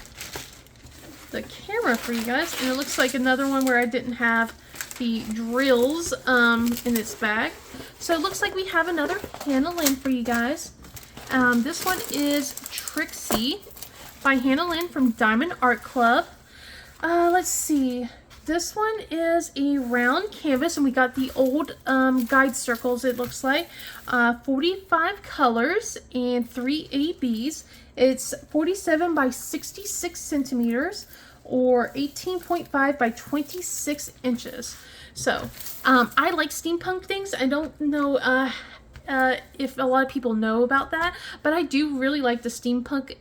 the camera for you guys, and it looks like another one where I didn't have the drills in its bag. So it looks like we have another Hannah Lynn for you guys. This one is Trixie by Hannah Lynn from Diamond Art Club. Let's see. This one is a round canvas, and we got the old guide circles, it looks like. 45 colors and 3 ABs. It's 47 by 66 centimeters. Or 18.5 by 26 inches. So, I like steampunk things. I don't know if a lot of people know about that, but I do really like the steampunk.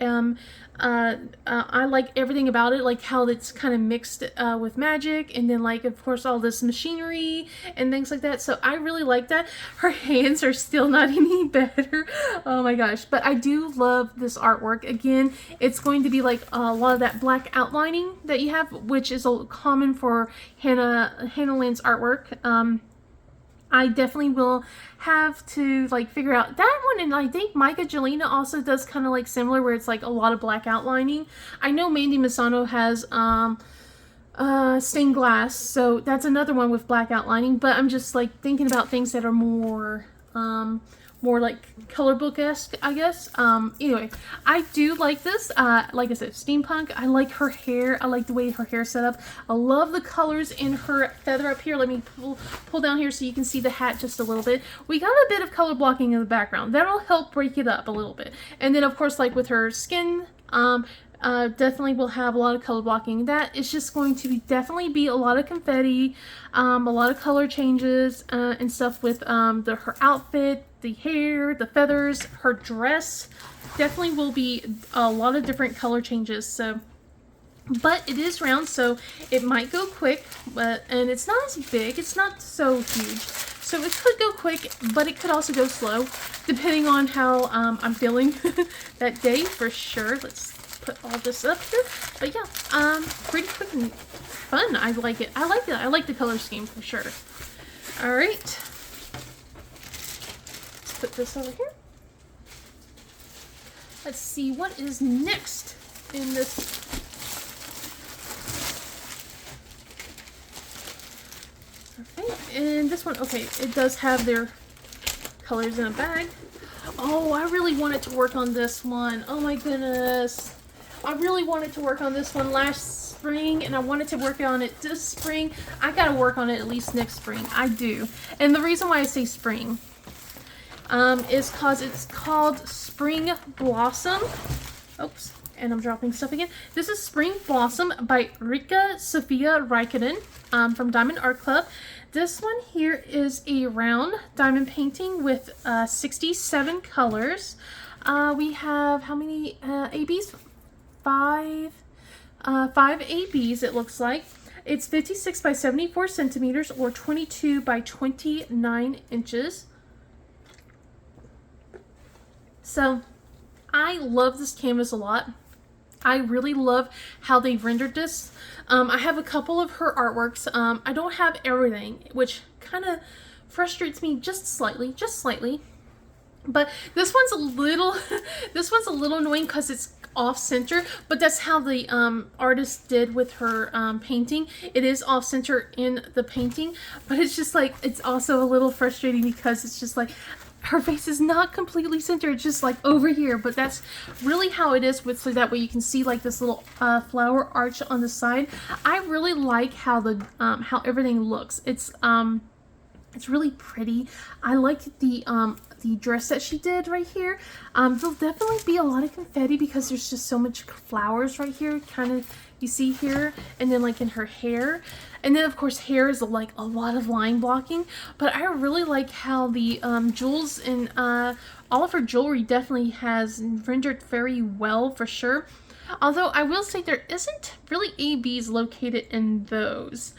I like everything about it, like how it's kind of mixed with magic, and then like of course all this machinery and things like that. So I really like that. Her hands are still not any better. Oh my gosh, but I do love this artwork. Again, it's going to be like a lot of that black outlining that you have, which is common for Hannah Lynn's artwork. I definitely will have to like figure out that one, and I think Micah Jelena also does kind of like similar, where it's like a lot of black outlining. I know Mandy Misano has stained glass, so that's another one with black outlining, but I'm just like thinking about things that are more like color book-esque, I guess. Anyway, I do like this. Like I said, steampunk. I like her hair. I like the way her hair's set up. I love the colors in her feather up here. Let me pull down here so you can see the hat just a little bit. We got a bit of color blocking in the background. That'll help break it up a little bit. And then, of course, like with her skin, definitely will have a lot of color blocking. That is just going to definitely be a lot of confetti, a lot of color changes and stuff with her outfit, the hair, the feathers, her dress. Definitely will be a lot of different color changes. So but it is round, so it might go quick, and it's not as big, it's not so huge. So it could go quick, but it could also go slow, depending on how I'm feeling that day for sure. Let's put all this up here. But yeah, pretty quick and fun. I like it. I like it. I like the color scheme for sure. All right. Let's put this over here. Let's see what is next in this. And this one, okay, it does have their colors in a bag. Oh, I really wanted to work on this one. Oh my goodness. I really wanted to work on this one last spring, and I wanted to work on it this spring. I gotta work on it at least next spring. I do. And the reason why I say spring is because it's called Spring Blossom. Oops. And I'm dropping stuff again. This is Spring Blossom by Rika Sofia Raikkonen from Diamond Art Club. This one here is a round diamond painting with 67 colors. We have how many ABs? Five ABs it looks like. It's 56 by 74 centimeters or 22 by 29 inches. So I love this canvas a lot. I really love how they rendered this. I have a couple of her artworks. I don't have everything, which kind of frustrates me just slightly. But this one's a little, this one's a little annoying because it's off center. But that's how the artist did with her painting. It is off center in the painting, but it's just like, it's also a little frustrating because it's just like, her face is not completely centered, it's just like over here, but that's really how it is with, so that way you can see like this little flower arch on the side. I really like how the how everything looks. It's really pretty. I like the dress that she did right here. There'll definitely be a lot of confetti because there's just so much flowers right here, kind of you see here, and then like in her hair. And then of course hair is like a lot of line blocking, but I really like how the jewels and all of her jewelry definitely has rendered very well for sure. Although I will say there isn't really ABs located in those.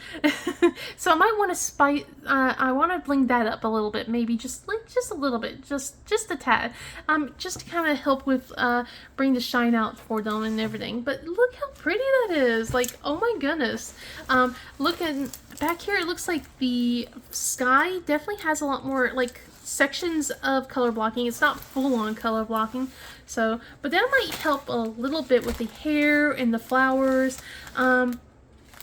So I might want to I want to bling that up a little bit, maybe just a little bit, just a tad. Just to kind of help with bring the shine out for them and everything. But look how pretty that is. Like, oh my goodness. Looking back here, it looks like the sky definitely has a lot more like sections of color blocking. It's not full on color blocking, so but that might help a little bit with the hair and the flowers, and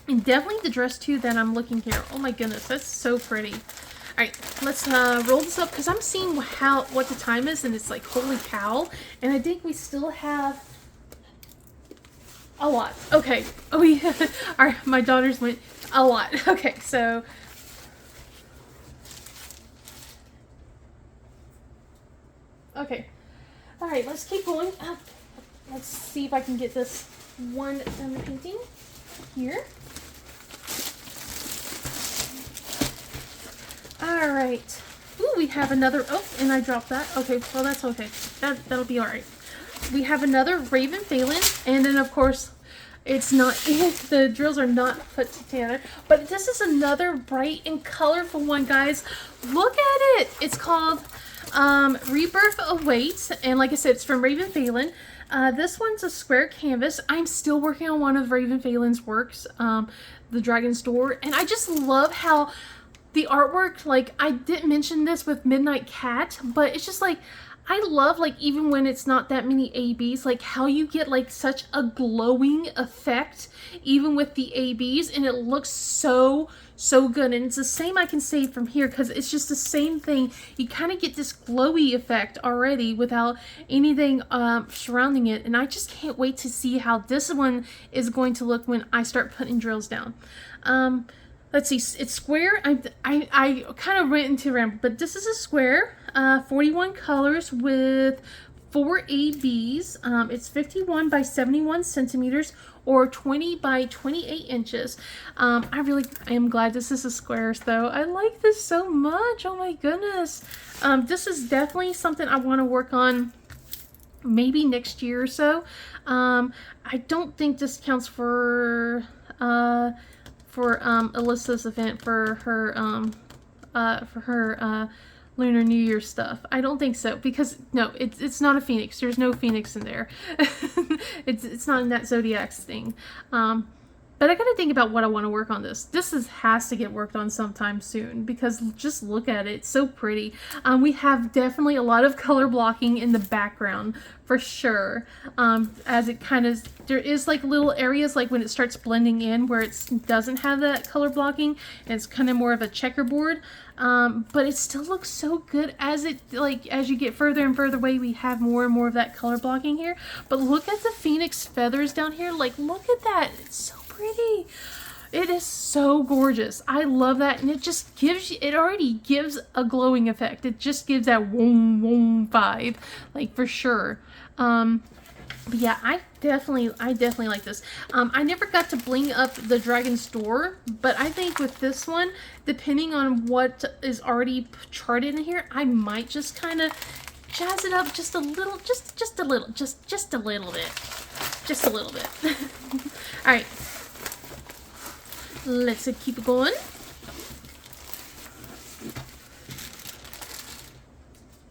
definitely the dress too that I'm looking here. Oh my goodness, that's so pretty. All right, let's roll this up because I'm seeing what the time is, and it's like holy cow, and I think we still have a lot. Okay, oh yeah. All right, my daughters went a lot. Okay, so okay. All right, let's keep going up. Let's see if I can get this one diamond painting here. All right. Ooh, we have another, oh, and I dropped that. Okay, well, that's okay. That'll be all right. We have another Raven Phelan, and then, of course, it's not, the drills are not put together, but this is another bright and colorful one, guys. Look at it. It's called Rebirth Awaits, and like I said, it's from Raven Phelan. This one's a square canvas. I'm still working on one of Raven Phelan's works, the Dragon's Door, and I just love how the artwork, like I didn't mention this with Midnight Cat, but it's just like, I love like even when it's not that many ABs, like how you get like such a glowing effect even with the ABs, and it looks so good. And it's the same I can say from here because it's just the same thing. You kind of get this glowy effect already without anything surrounding it, and I just can't wait to see how this one is going to look when I start putting drills down. Let's see, it's square. I kind of went into ramble, but this is a square, 41 colors with 4 ABs. It's 51 by 71 centimeters or 20 by 28 inches. I am glad this is a square though. I like this so much. Oh my goodness. This is definitely something I want to work on maybe next year or so. I don't think this counts for Alyssa's event for her Lunar New Year stuff. I don't think so, because no, it's not a phoenix. There's no phoenix in there. it's not in that zodiacs thing. But I gotta think about what I want to work on this. Has to get worked on sometime soon, because just look at it. It's so pretty. We have definitely a lot of color blocking in the background for sure. As it kind of, there is like little areas like when it starts blending in where it doesn't have that color blocking, and it's kind of more of a checkerboard. But it still looks so good as you get further and further away, we have more and more of that color blocking here. But look at the phoenix feathers down here. Like, look at that. It's so pretty. It is so gorgeous. I love that, and it just gives you, it already gives a glowing effect. It just gives that wom wom vibe, like, for sure. But yeah, I definitely like this. I never got to bling up the dragon's door, but I think with this one, depending on what is already charted in here, I might just kind of jazz it up just a little, just a little bit. Just a little bit. All right. Let's keep it going.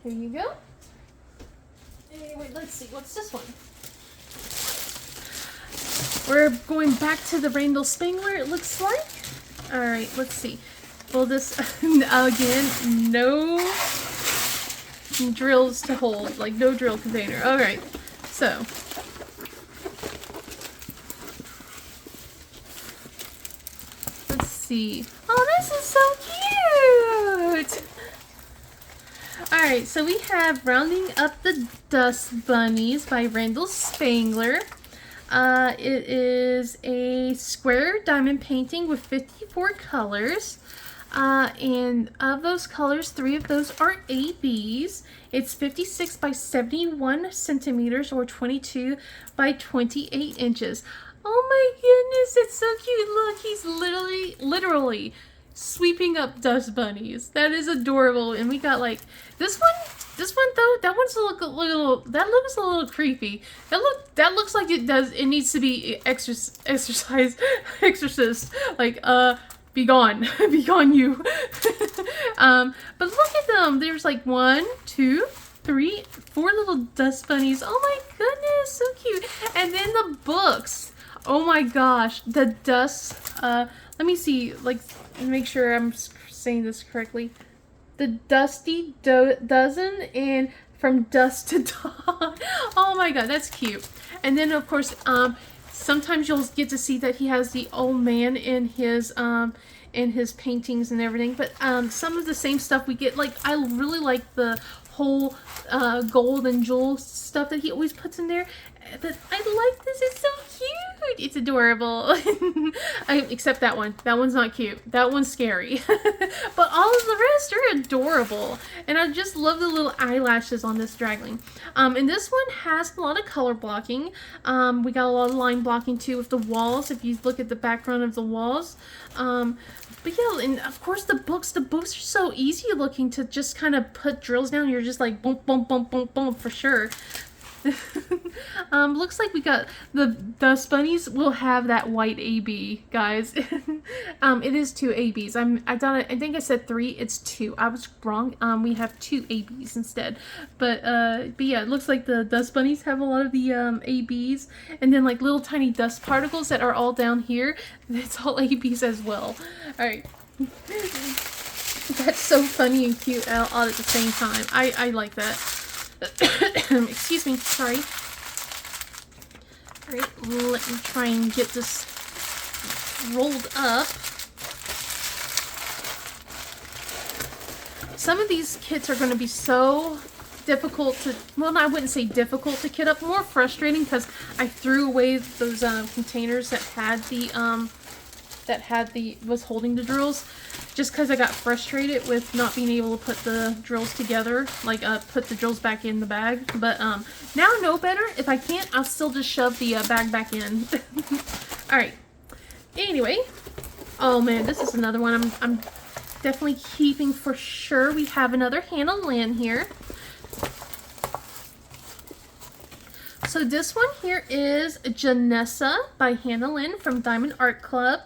Here you go. Anyway, let's see. What's this one? We're going back to the Rainbow Spangler, it looks like. Alright, let's see. Well, this, again, no drills to hold. Like, no drill container. Alright, so. Let's see. Oh, this is so cute! Alright, so we have Rounding Up the Dust Bunnies by Randall Spangler. It is a square diamond painting with 54 colors. And of those colors, 3 of those are ABs. It's 56 by 71 centimeters or 22 by 28 inches. Oh my goodness, it's so cute. Look, he's literally sweeping up dust bunnies. That is adorable. And we got like this one though, that one's that looks a little creepy. That looks like it needs to be exorcist. Like, be gone. Be gone, you. But look at them. There's like 1, 2, 3, 4 little dust bunnies. Oh my goodness, so cute. And then the books. Oh my gosh, the dust. Let me see, like, make sure I'm saying this correctly. The Dusty Dozen and From Dusk to Dawn. Oh my god, that's cute. And then of course, sometimes you'll get to see that he has the old man in his paintings and everything. But some of the same stuff we get, like, I really like the whole gold and jewel stuff that he always puts in there. But I like this. It's so cute. It's adorable. Except that one. That one's not cute. That one's scary. But all of the rest are adorable. And I just love the little eyelashes on this dragling. And this one has a lot of color blocking. We got a lot of line blocking too with the walls. If you look at the background of the walls. But yeah, and of course the books are so easy looking to just kind of put drills down. You're just like boom, boom, boom, boom, boom for sure. Looks like we got the dust bunnies will have that white AB, guys. It is 2 ABs. I think I said 3. It's 2. I was wrong. We have 2 ABs instead. But yeah, it looks like the dust bunnies have a lot of the ABs, and then like little tiny dust particles that are all down here. It's all ABs as well. All right. That's so funny and cute all at the same time. I like that. Excuse me, sorry. Alright, let me try and get this rolled up. Some of these kits are going to be so difficult to, well, I wouldn't say difficult to kit up, more frustrating because I threw away those containers that had was holding the drills, just because I got frustrated with not being able to put the drills together, like put the drills back in the bag. But now I know better. If I can't, I'll still just shove the bag back in. Alright, anyway, oh man, this is another one I'm definitely keeping for sure. We have another Hannah Lynn here. So this one here is Janessa by Hannah Lynn from Diamond Art Club.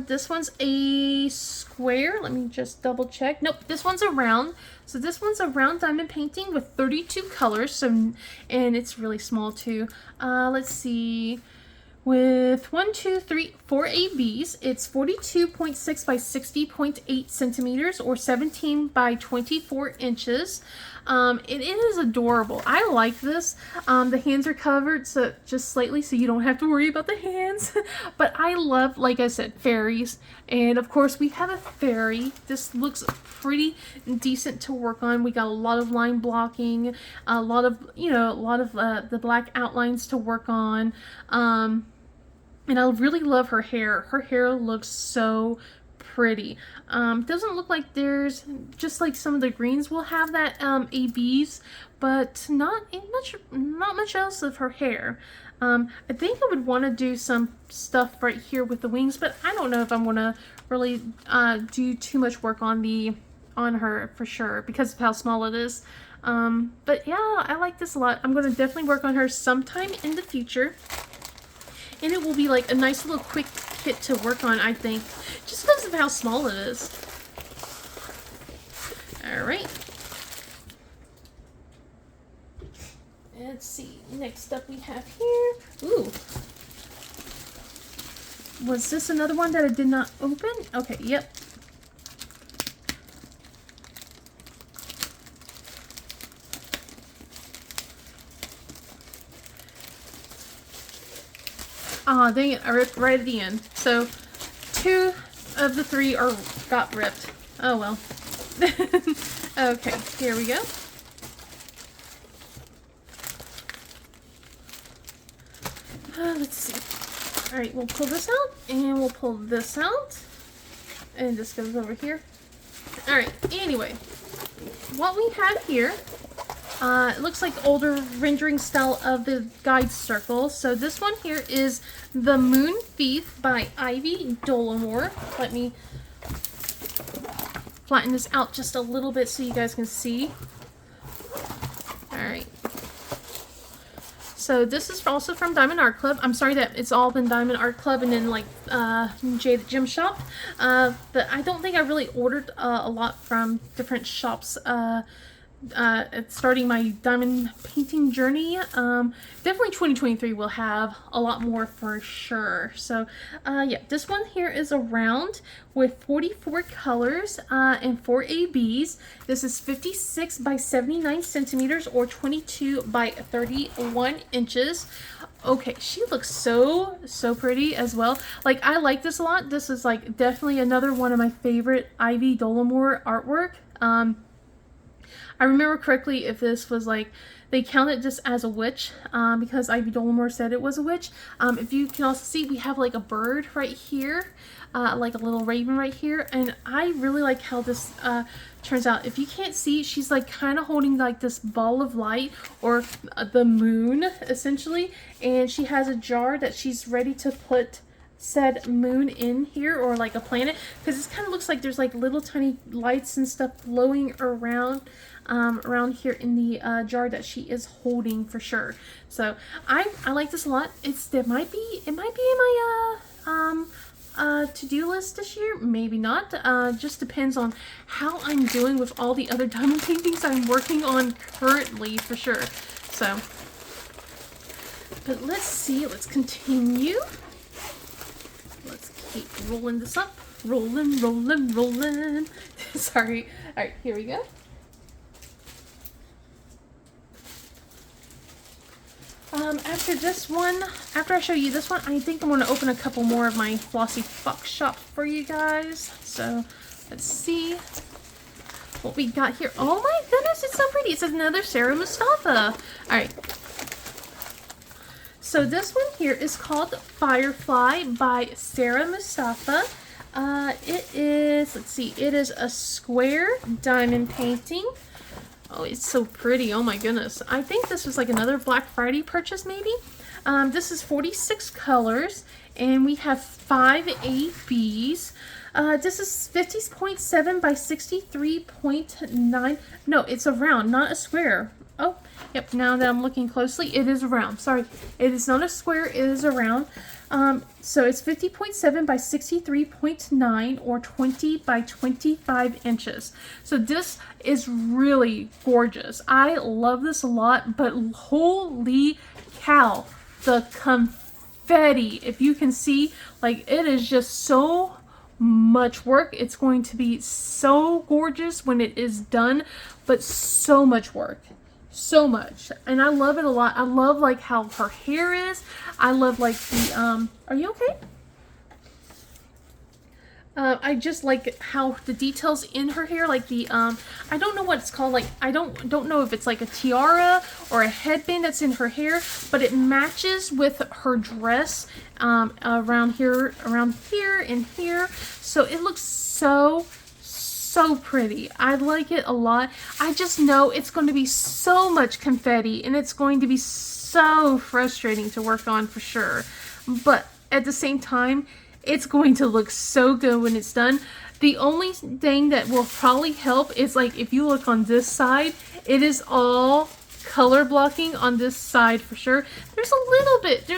This one's a square. Let me just double check. Nope, this one's a round. So this one's a round diamond painting with 32 colors. So, and it's really small too. Let's see. With 4 ABs, it's 42.6 by 60.8 centimeters or 17 by 24 inches. It is adorable. I like this. The hands are covered so just slightly so you don't have to worry about the hands. But I love, like I said, fairies. And of course we have a fairy. This looks pretty decent to work on. We got a lot of line blocking, a lot of the black outlines to work on. And I really love her hair. Her hair looks so pretty. Doesn't look like there's, just like some of the greens will have that ABs, but not much else of her hair. I think I would want to do some stuff right here with the wings, but I don't know if I'm gonna really do too much work on her for sure because of how small it is. But yeah, I like this a lot. I'm gonna definitely work on her sometime in the future. And it will be like a nice little quick kit to work on, I think, just because of how small it is. Alright. Let's see. Next up we have here. Ooh. Was this another one that I did not open? Okay, yep. Ah, dang it, I ripped right at the end. So, 2 of the 3 got ripped. Oh well. Okay, here we go. Let's see. Alright, we'll pull this out, and we'll pull this out. And this goes over here. Alright, anyway. What we have here, it looks like older rendering style of the guide circle. So this one here is The Moon Thief by Ivy Dolomore. Let me flatten this out just a little bit so you guys can see. Alright. So this is also from Diamond Art Club. I'm sorry that it's all been Diamond Art Club and then like Jade Gem Shop. But I don't think I really ordered a lot from different shops starting my diamond painting journey. Definitely 2023 will have a lot more for sure. So yeah, this one here is a round with 44 colors and 4 ABs. This is 56 by 79 centimeters or 22 by 31 inches. Okay, she looks so pretty as well. Like, I like this a lot. This is like definitely another one of my favorite Ivy Dolomore artwork. I remember correctly if this was like, they counted this as a witch because Ivy Dolomore said it was a witch. If you can also see, we have like a bird right here, like a little raven right here, and I really like how this turns out. If you can't see, she's like kind of holding like this ball of light or the moon essentially, and she has a jar that she's ready to put said moon in here, or like a planet, because this kind of looks like there's like little tiny lights and stuff flowing around here in the jar that she is holding for sure. So I like this a lot. It might be in my to-do list this year, maybe not. Just depends on how I'm doing with all the other diamond paintings I'm working on currently for sure. So, but let's see, let's continue. Let's keep rolling this up. Rolling. Sorry. Alright, here we go. After this one, after I show you this one, I think I'm going to open a couple more of my Flossy Fox shop for you guys. So, let's see what we got here. Oh my goodness, it's so pretty. It says another Sarah Mustafa. Alright. So this one here is called Firefly by Sarah Mustafa. It is, let's see, it is a square diamond painting. Oh, it's so pretty. Oh my goodness. I think this was like another Black Friday purchase maybe. This is 46 colors and we have 5 ABs. This is 50.7 by 63.9. No, it's a round, not a square. Oh, yep, now that I'm looking closely, it is round. Sorry, it is not a square, it is a round. So it's 50.7 by 63.9 or 20 by 25 inches. So this is really gorgeous. I love this a lot, but holy cow, the confetti, if you can see, like, it is just so much work. It's going to be so gorgeous when it is done, but so much work. So much, and I love it a lot. I love like how her hair is. I love like the are you okay? I just like how the details in her hair, like the I don't know what it's called, like I don't know if it's like a tiara or a headband that's in her hair, but it matches with her dress around here and here, so it looks so pretty. I like it a lot. I just know it's going to be so much confetti and it's going to be so frustrating to work on for sure, but at the same time it's going to look so good when it's done. The only thing that will probably help is like if you look on this side, it is all color blocking on this side for sure. There's a little bit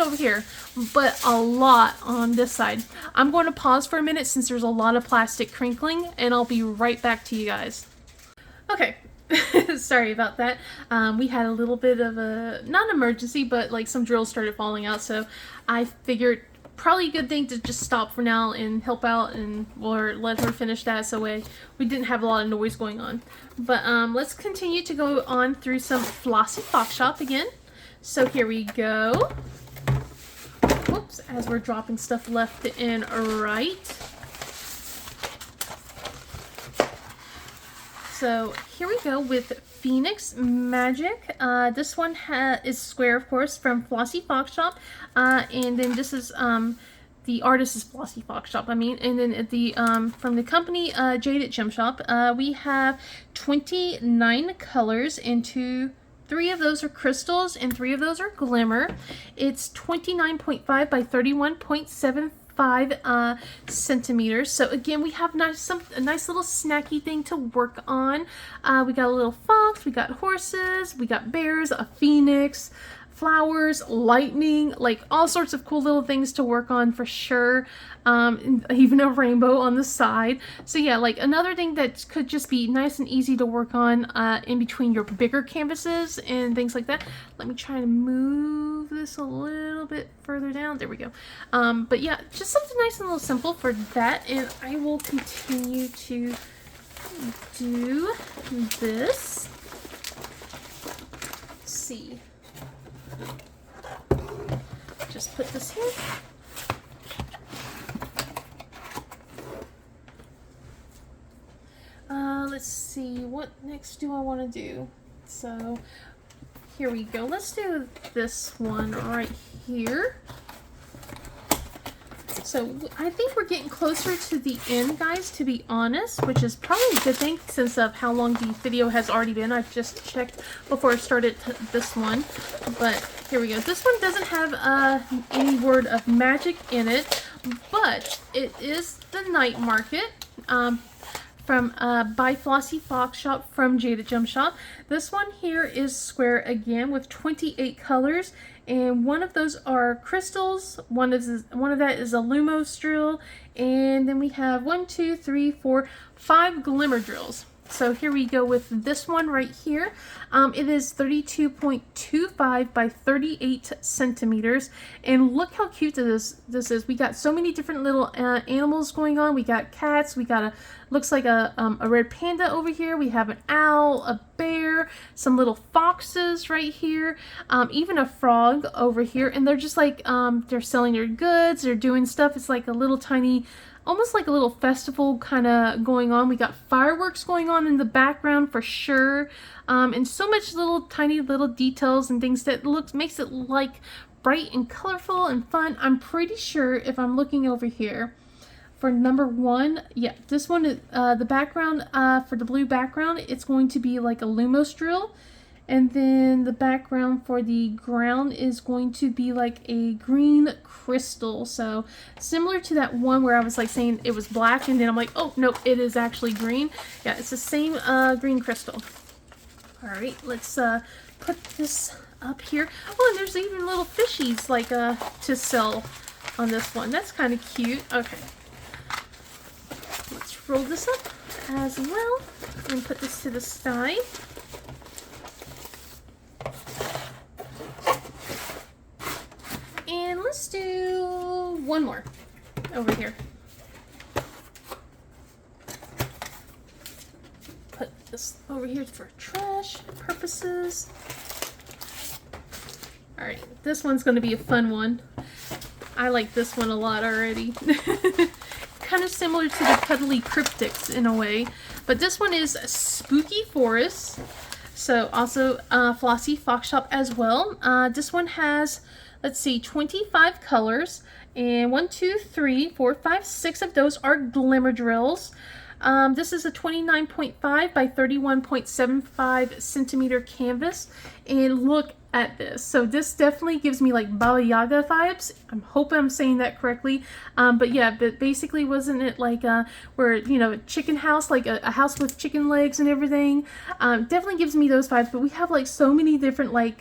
over here, but a lot on this side. I'm going to pause for a minute since there's a lot of plastic crinkling, and I'll be right back to you guys. Okay. Sorry about that. We had a little bit of a, not emergency, but like some drills started falling out, so I figured probably a good thing to just stop for now and help out and or let her finish that so we didn't have a lot of noise going on. But let's continue to go on through some Flossy Fox Shop again. So here we go. Whoops, as we're dropping stuff left and right. So here we go with Phoenix Magic. This one is square, of course, from Flossy Fox Shop. And then this is the artist is Flossy Fox Shop, I mean. And then the from the company Jaded Gem Shop, we have 29 colors, and 3 of those are crystals and 3 of those are glimmer. It's 29.5 by 31.75 centimeters. So again, we have a nice little snacky thing to work on. We got a little fox, we got horses, we got bears, a phoenix, flowers, lightning, like all sorts of cool little things to work on for sure. Even a rainbow on the side. So yeah, like another thing that could just be nice and easy to work on in between your bigger canvases and things like that. Let me try to move this a little bit further down. There we go. But yeah, just something nice and a little simple for that. And I will continue to do this. Let's see. Just put this here. Let's see, what next do I want to do? So here we go. Let's do this one right here. So I think we're getting closer to the end, guys, to be honest, which is probably a good thing since of how long the video has already been. I just checked before I started this one, but here we go. This one doesn't have any word of magic in it, but it is the Night Market from by Flossy Fox Shop from Jaded Gem Shop. This one here is square again with 28 colors, and one of those are crystals, one of that is a Lumos drill, and then we have 5 glimmer drills. So here we go with this one right here. It is 32.25 by 38 centimeters. And look how cute this is. We got so many different little animals going on. We got cats. We got looks like a red panda over here. We have an owl, a bear, some little foxes right here, even a frog over here. And they're just like, they're selling their goods. They're doing stuff. It's like a little tiny, almost like a little festival kind of going on. We got fireworks going on in the background for sure, and so much tiny little details and things that makes it like bright and colorful and fun. I'm pretty sure if I'm looking over here for number 1, yeah, this one is the background for the blue background. It's going to be like a Lumos drill. And then the background for the ground is going to be like a green crystal. So similar to that one where I was like saying it was black and then I'm like, oh, no, it is actually green. Yeah, it's the same green crystal. All right, let's put this up here. Oh, and there's even little fishies like to sell on this one. That's kind of cute. Okay, let's roll this up as well and put this to the side. And let's do one more over here. Put this over here for trash purposes. All right, this one's going to be a fun one. I like this one a lot already. Kind of similar to the Cuddly Cryptics in a way, but this one is Spooky Forest. So also Flossy Fox Shop as well. This one has, let's see, 25 colors, and 1, 2, 3, 4, 5, 6 of those are glimmer drills. This is a 29.5 by 31.75 centimeter canvas, and look at this. So this definitely gives me like Baba Yaga vibes. I'm hoping I'm saying that correctly. But yeah, but basically, wasn't it like where, you know, a chicken house, like a house with chicken legs and everything? Definitely gives me those vibes. But we have like so many different like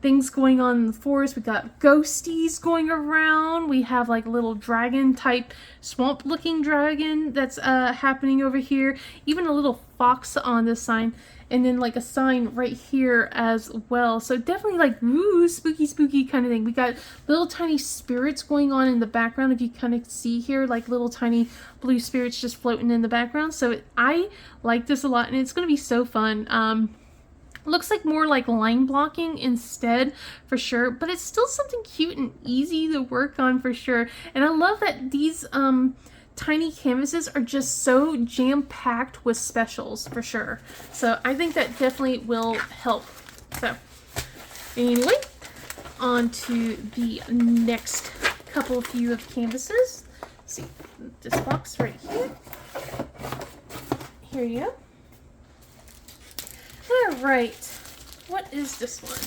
things going on in the forest. We got ghosties going around. We have like a little dragon type swamp looking dragon that's happening over here. Even a little fox on this sign. And then like a sign right here as well. So definitely like, ooh, spooky, spooky kind of thing. We got little tiny spirits going on in the background. If you kind of see here, like little tiny blue spirits just floating in the background. So I like this a lot, and it's going to be so fun. Looks like more like line blocking instead for sure, but it's still something cute and easy to work on for sure. And I love that these tiny canvases are just so jam-packed with specials for sure. So I think that definitely will help. So anyway, on to the next couple few of canvases. Let's see, this box right here. Here you go. All right, what is this one?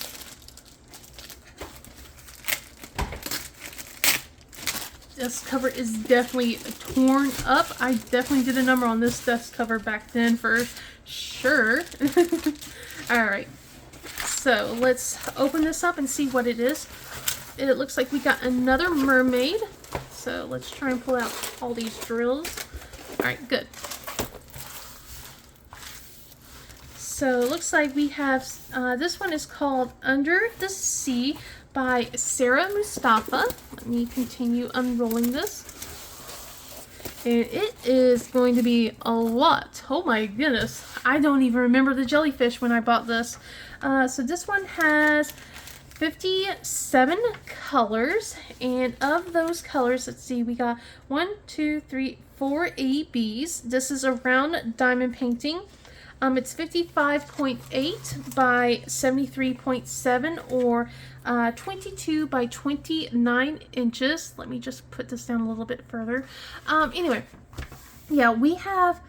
This cover is definitely torn up. I definitely did a number on this dust cover back then for sure. All right, so let's open this up and see what it is. It looks like we got another mermaid. So let's try and pull out all these drills. All right, good. So it looks like we have, this one is called Under the Sea by Sarah Mustafa. Let me continue unrolling this. And it is going to be a lot. Oh my goodness. I don't even remember the jellyfish when I bought this. So this one has 57 colors. And of those colors, let's see, we got 1, 2, 3, 4 ABs. This is a round diamond painting. It's 55.8 by 73.7 or 22 by 29 inches. Let me just put this down a little bit further. Anyway, yeah, we have,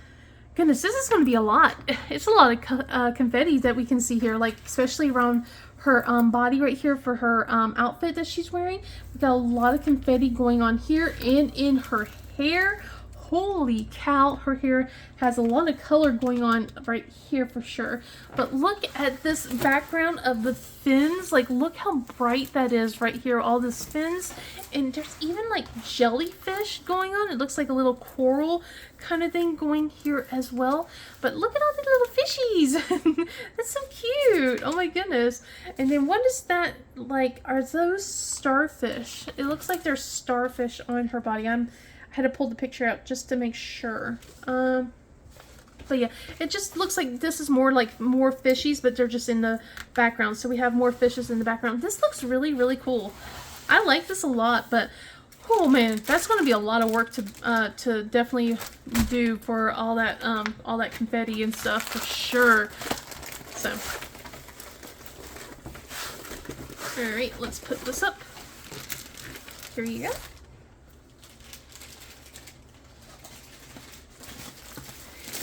goodness, this is going to be a lot. It's a lot of confetti that we can see here, like especially around her body right here for her outfit that she's wearing. We've got a lot of confetti going on here and in her hair. Holy cow, her hair has a lot of color going on right here for sure. But look at this background of the fins. Like, look how bright that is right here, all these fins. And there's even like jellyfish going on. It looks like a little coral kind of thing going here as well. But look at all these little fishies. That's so cute. Oh my goodness. And then what is that like? Are those starfish? It looks like there's starfish on her body. I had to pull the picture out just to make sure. But yeah, it just looks like this is more like more fishies, but they're just in the background. So we have more fishes in the background. This looks really, really cool. I like this a lot, but oh man, that's going to be a lot of work to definitely do for all that confetti and stuff for sure. So, all right, let's put this up. Here you go.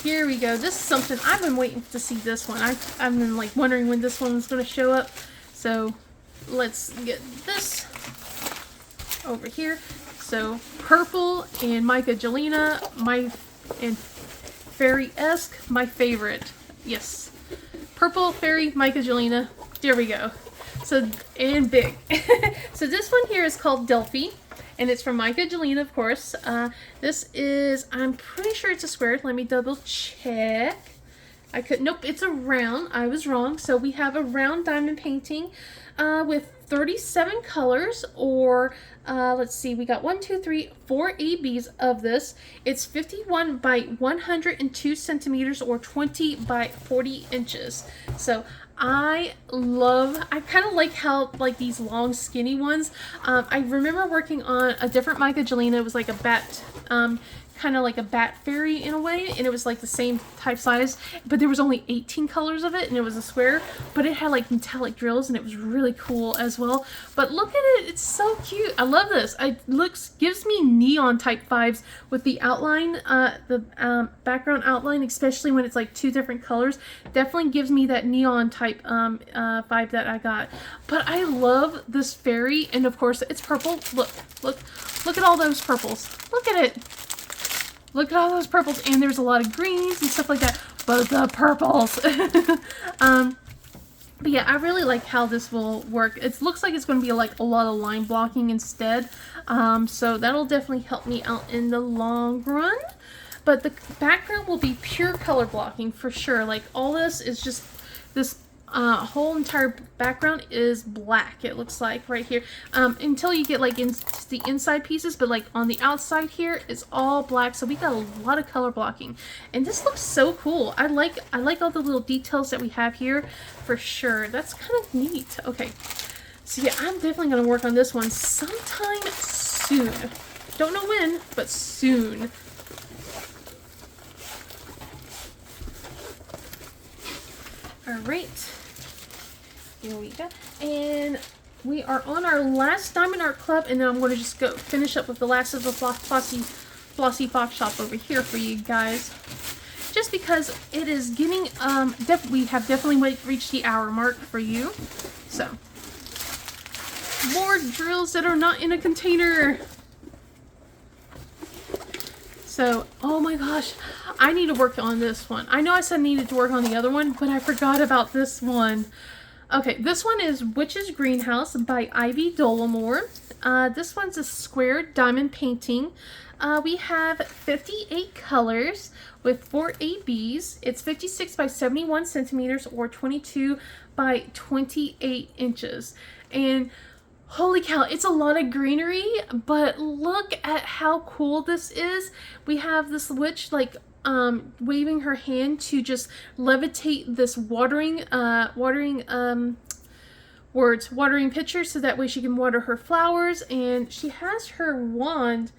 Here we go. This is something I've been waiting to see. This one I've been like wondering when this one's going to show up. So let's get this over here. So purple and Michaelina, and fairy-esque, my favorite. Yes, Purple Fairy Michaelina. There we go. So, and big. So this one here is called Delphi, and it's from Michaelina, of course. This is, I'm pretty sure it's a square. Let me double check. Nope, it's a round. I was wrong. So we have a round diamond painting with 37 colors, or let's see, we got 4 ABs of this. It's 51 by 102 centimeters or 20 by 40 inches. So I kind of like how, like, these long skinny ones. I remember working on a different Michaelina. It was like a bat, kind of like a bat fairy in a way, and it was like the same type size, but there was only 18 colors of it, and it was a square, but it had like metallic drills, and it was really cool as well. But look at it, it's so cute. I love this. It gives me neon type vibes with the outline, the background outline, especially when it's like 2 different colors. Definitely gives me that neon type vibe that I got. But I love this fairy, and of course it's purple. Look at all those purples. Look at it. Look at all those purples, and there's a lot of greens and stuff like that, but the purples. But yeah, I really like how this will work. It looks like it's going to be like a lot of line blocking instead, so that'll definitely help me out in the long run. But the background will be pure color blocking for sure. Like, all this is just, this whole entire background is black, it looks like right here, until you get like the inside pieces, but like on the outside here it's all black. So we got a lot of color blocking, and this looks so cool. I like all the little details that we have here for sure. That's kind of neat. Okay, so yeah, I'm definitely going to work on this one sometime soon. Don't know when, but soon. Alright, here we go, and we are on our last Diamond Art Club, and then I'm going to just go finish up with the last of the Flossy Fox Shop over here for you guys, just because it is getting, we have definitely reached the hour mark for you. So, more drills that are not in a container. So, oh my gosh, I need to work on this one. I know I said I needed to work on the other one, but I forgot about this one. Okay, this one is Witch's Greenhouse by Ivy Dollamore. This one's a square diamond painting. We have 58 colors with 4 ABs. It's 56 by 71 centimeters or 22 by 28 inches. And holy cow, it's a lot of greenery, but look at how cool this is. We have this witch like waving her hand to just levitate this watering pitcher, so that way she can water her flowers. And she has her wand,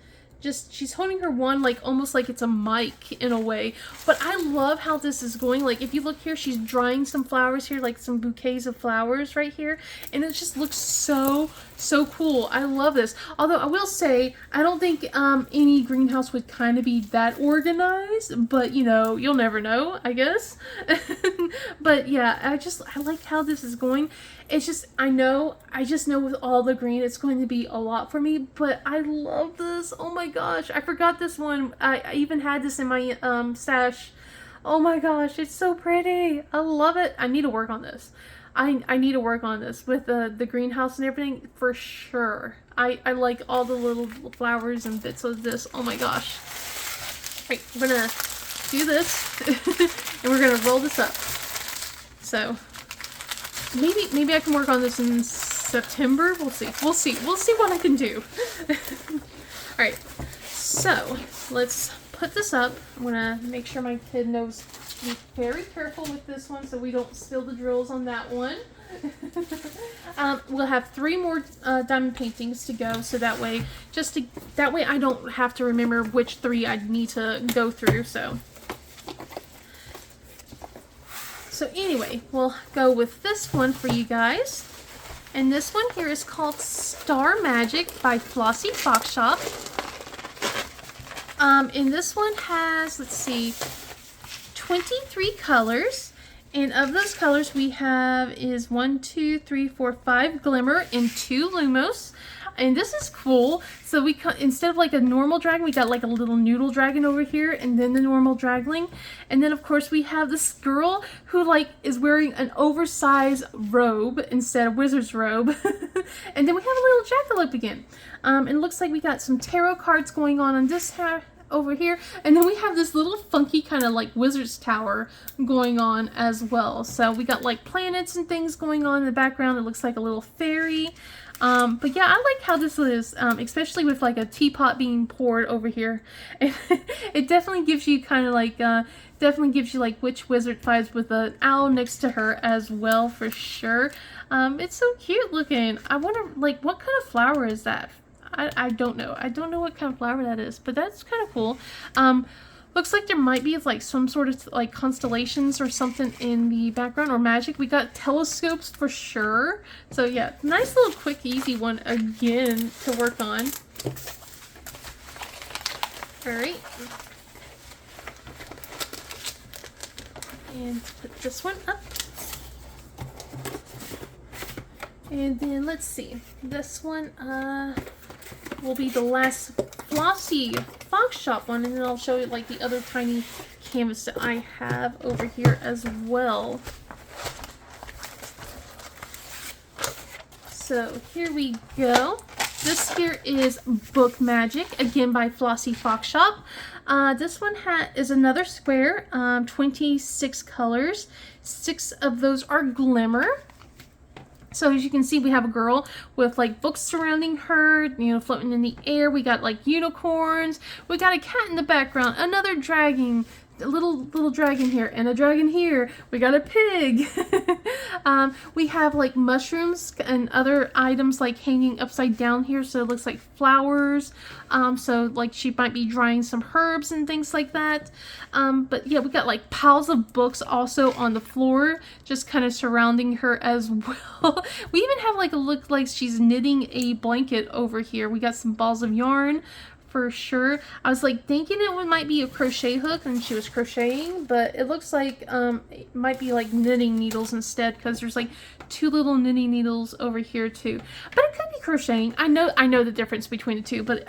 she's holding her wand like almost like it's a mic in a way. But I love how this is going. Like, if you look here, she's drying some flowers here, like some bouquets of flowers right here, and it just looks so cool. I love this. Although I will say, I don't think any greenhouse would kind of be that organized, but you know, you'll never know, I guess. But yeah, I like how this is going. It's just, I just know with all the green, it's going to be a lot for me, but I love this. Oh my gosh, I forgot this one. I even had this in my stash. Oh my gosh, it's so pretty. I love it. I need to work on this. I need to work on this with the greenhouse and everything for sure. I like all the little flowers and bits of this. Oh my gosh. Right, we're gonna do this and we're gonna roll this up. So maybe I can work on this in September. We'll see. We'll see what I can do. Alright, so let's put this up. I'm gonna make sure my kid knows to be very careful with this one so we don't spill the drills on that one. We'll have 3 more diamond paintings to go, so that way I don't have to remember which 3 I need to go through. So anyway, we'll go with this one for you guys. And this one here is called Star Magic by Flossy Fox Shop. And this one has, let's see, 23 colors. And of those colors we have is 5 glimmer and 2 lumos. And this is cool. So we instead of like a normal dragon, we got like a little noodle dragon over here, and then the normal dragling. And then of course we have this girl who like is wearing an oversized robe instead of wizard's robe. And then we have a little jackalope again. And it looks like we got some tarot cards going on this over here, and then we have this little funky kind of like wizard's tower going on as well. So we got like planets and things going on in the background. It looks like a little fairy. But yeah, I like how this is, especially with like a teapot being poured over here. It definitely gives you kind of like definitely gives you like witch wizard vibes with an owl next to her as well, for sure. It's so cute looking. I wonder like what kind of flower is that? I don't know. I don't know what kind of flower that is, but that's kind of cool. Looks like there might be like some sort of like constellations or something in the background, or magic. We got telescopes for sure. So yeah, nice little quick easy one again to work on. Alright. And put this one up. And then let's see. This one will be the last Flossy Fox Shop one, and then I'll show you like the other tiny canvas that I have over here as well. So here we go. This here is Book Magic, again by Flossy Fox Shop. This one is another square, 26 colors. 6 of those are glimmer. So as you can see, we have a girl with like books surrounding her, you know, floating in the air. We got like unicorns. We got a cat in the background, another dragon, a little dragon here, and a dragon here. We got a pig. We have like mushrooms and other items like hanging upside down here, so it looks like flowers. So like she might be drying some herbs and things like that. But yeah, we got like piles of books also on the floor, just kind of surrounding her as well. We even have like a look like she's knitting a blanket over here. We got some balls of yarn for sure. I was like thinking it might be a crochet hook and she was crocheting, but it looks like it might be like knitting needles instead, because there's like 2 little knitting needles over here too. But it could be crocheting. I know the difference between the two, but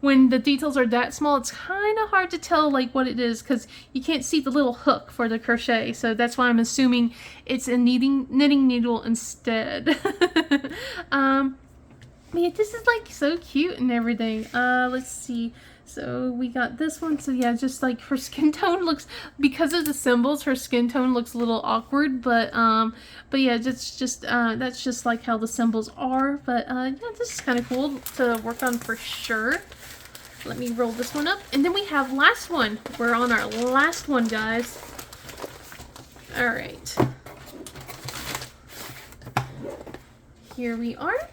when the details are that small, it's kind of hard to tell like what it is, because you can't see the little hook for the crochet. So that's why I'm assuming it's a knitting needle instead. Yeah, this is like so cute and everything. Let's see. So we got this one. So yeah, just like her skin tone looks, because of the symbols, her skin tone looks a little awkward, but yeah, that's just like how the symbols are. But yeah, this is kind of cool to work on for sure. Let me roll this one up, and then we have last one. We're on our last one, guys. All right. Here we are.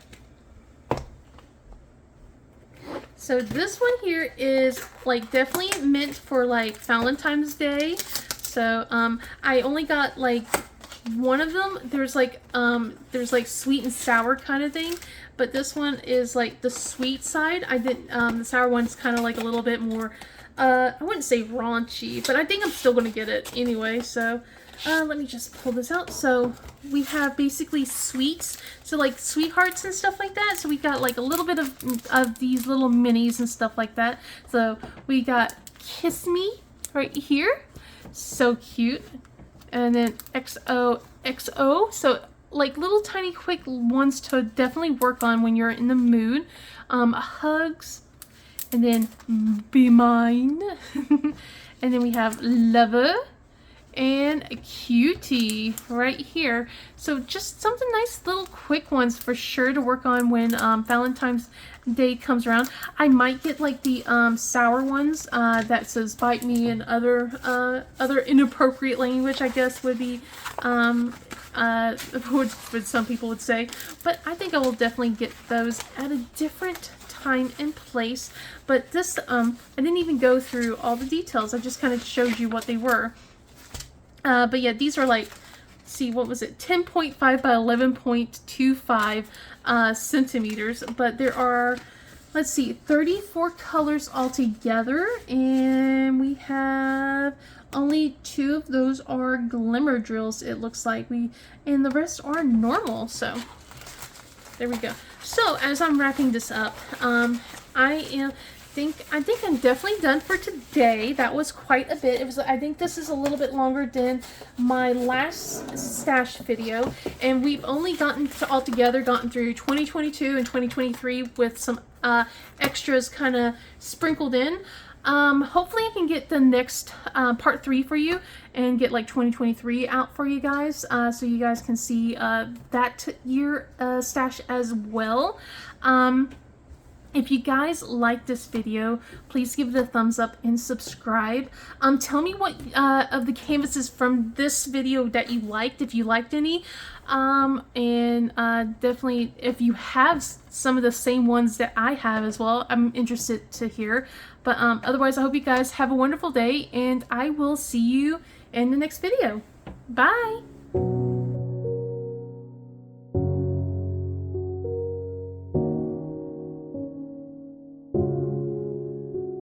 So this one here is like definitely meant for like Valentine's Day. So I only got like one of them. There's like sweet and sour kind of thing, but this one is like the sweet side. I didn't the sour one's kind of like a little bit more I wouldn't say raunchy, but I think I'm still gonna get it anyway. So let me just pull this out. So we have basically sweets, so like sweethearts and stuff like that. So we got like a little bit of these little minis and stuff like that. So we got Kiss Me right here, so cute. And then XOXO, so like little tiny quick ones to definitely work on when you're in the mood. Hugs, and then Be Mine. And then we have Lover and a Cutie right here. So just something nice, little quick ones for sure to work on when Valentine's Day comes around. I might get like the sour ones that says "bite me" and other inappropriate language, I guess would be what some people would say. But I think I will definitely get those at a different time and place. But this I didn't even go through all the details. I just kind of showed you what they were. But yeah, these are like, see, what was it, 10.5 by 11.25 centimeters. But there are, let's see, 34 colors altogether, and we have only 2 of those are glimmer drills, it looks like. And the rest are normal, so there we go. So as I'm wrapping this up, I think I'm definitely done for today. That was quite a bit. I think this is a little bit longer than my last stash video, and we've only gotten through 2022 and 2023 with some extras kind of sprinkled in. Hopefully I can get the next part 3 for you and get like 2023 out for you guys, so you guys can see that year stash as well. If you guys like this video, please give it a thumbs up and subscribe. Tell me what of the canvases from this video that you liked, if you liked any. Definitely if you have some of the same ones that I have as well, I'm interested to hear. But otherwise, I hope you guys have a wonderful day, and I will see you in the next video. Bye!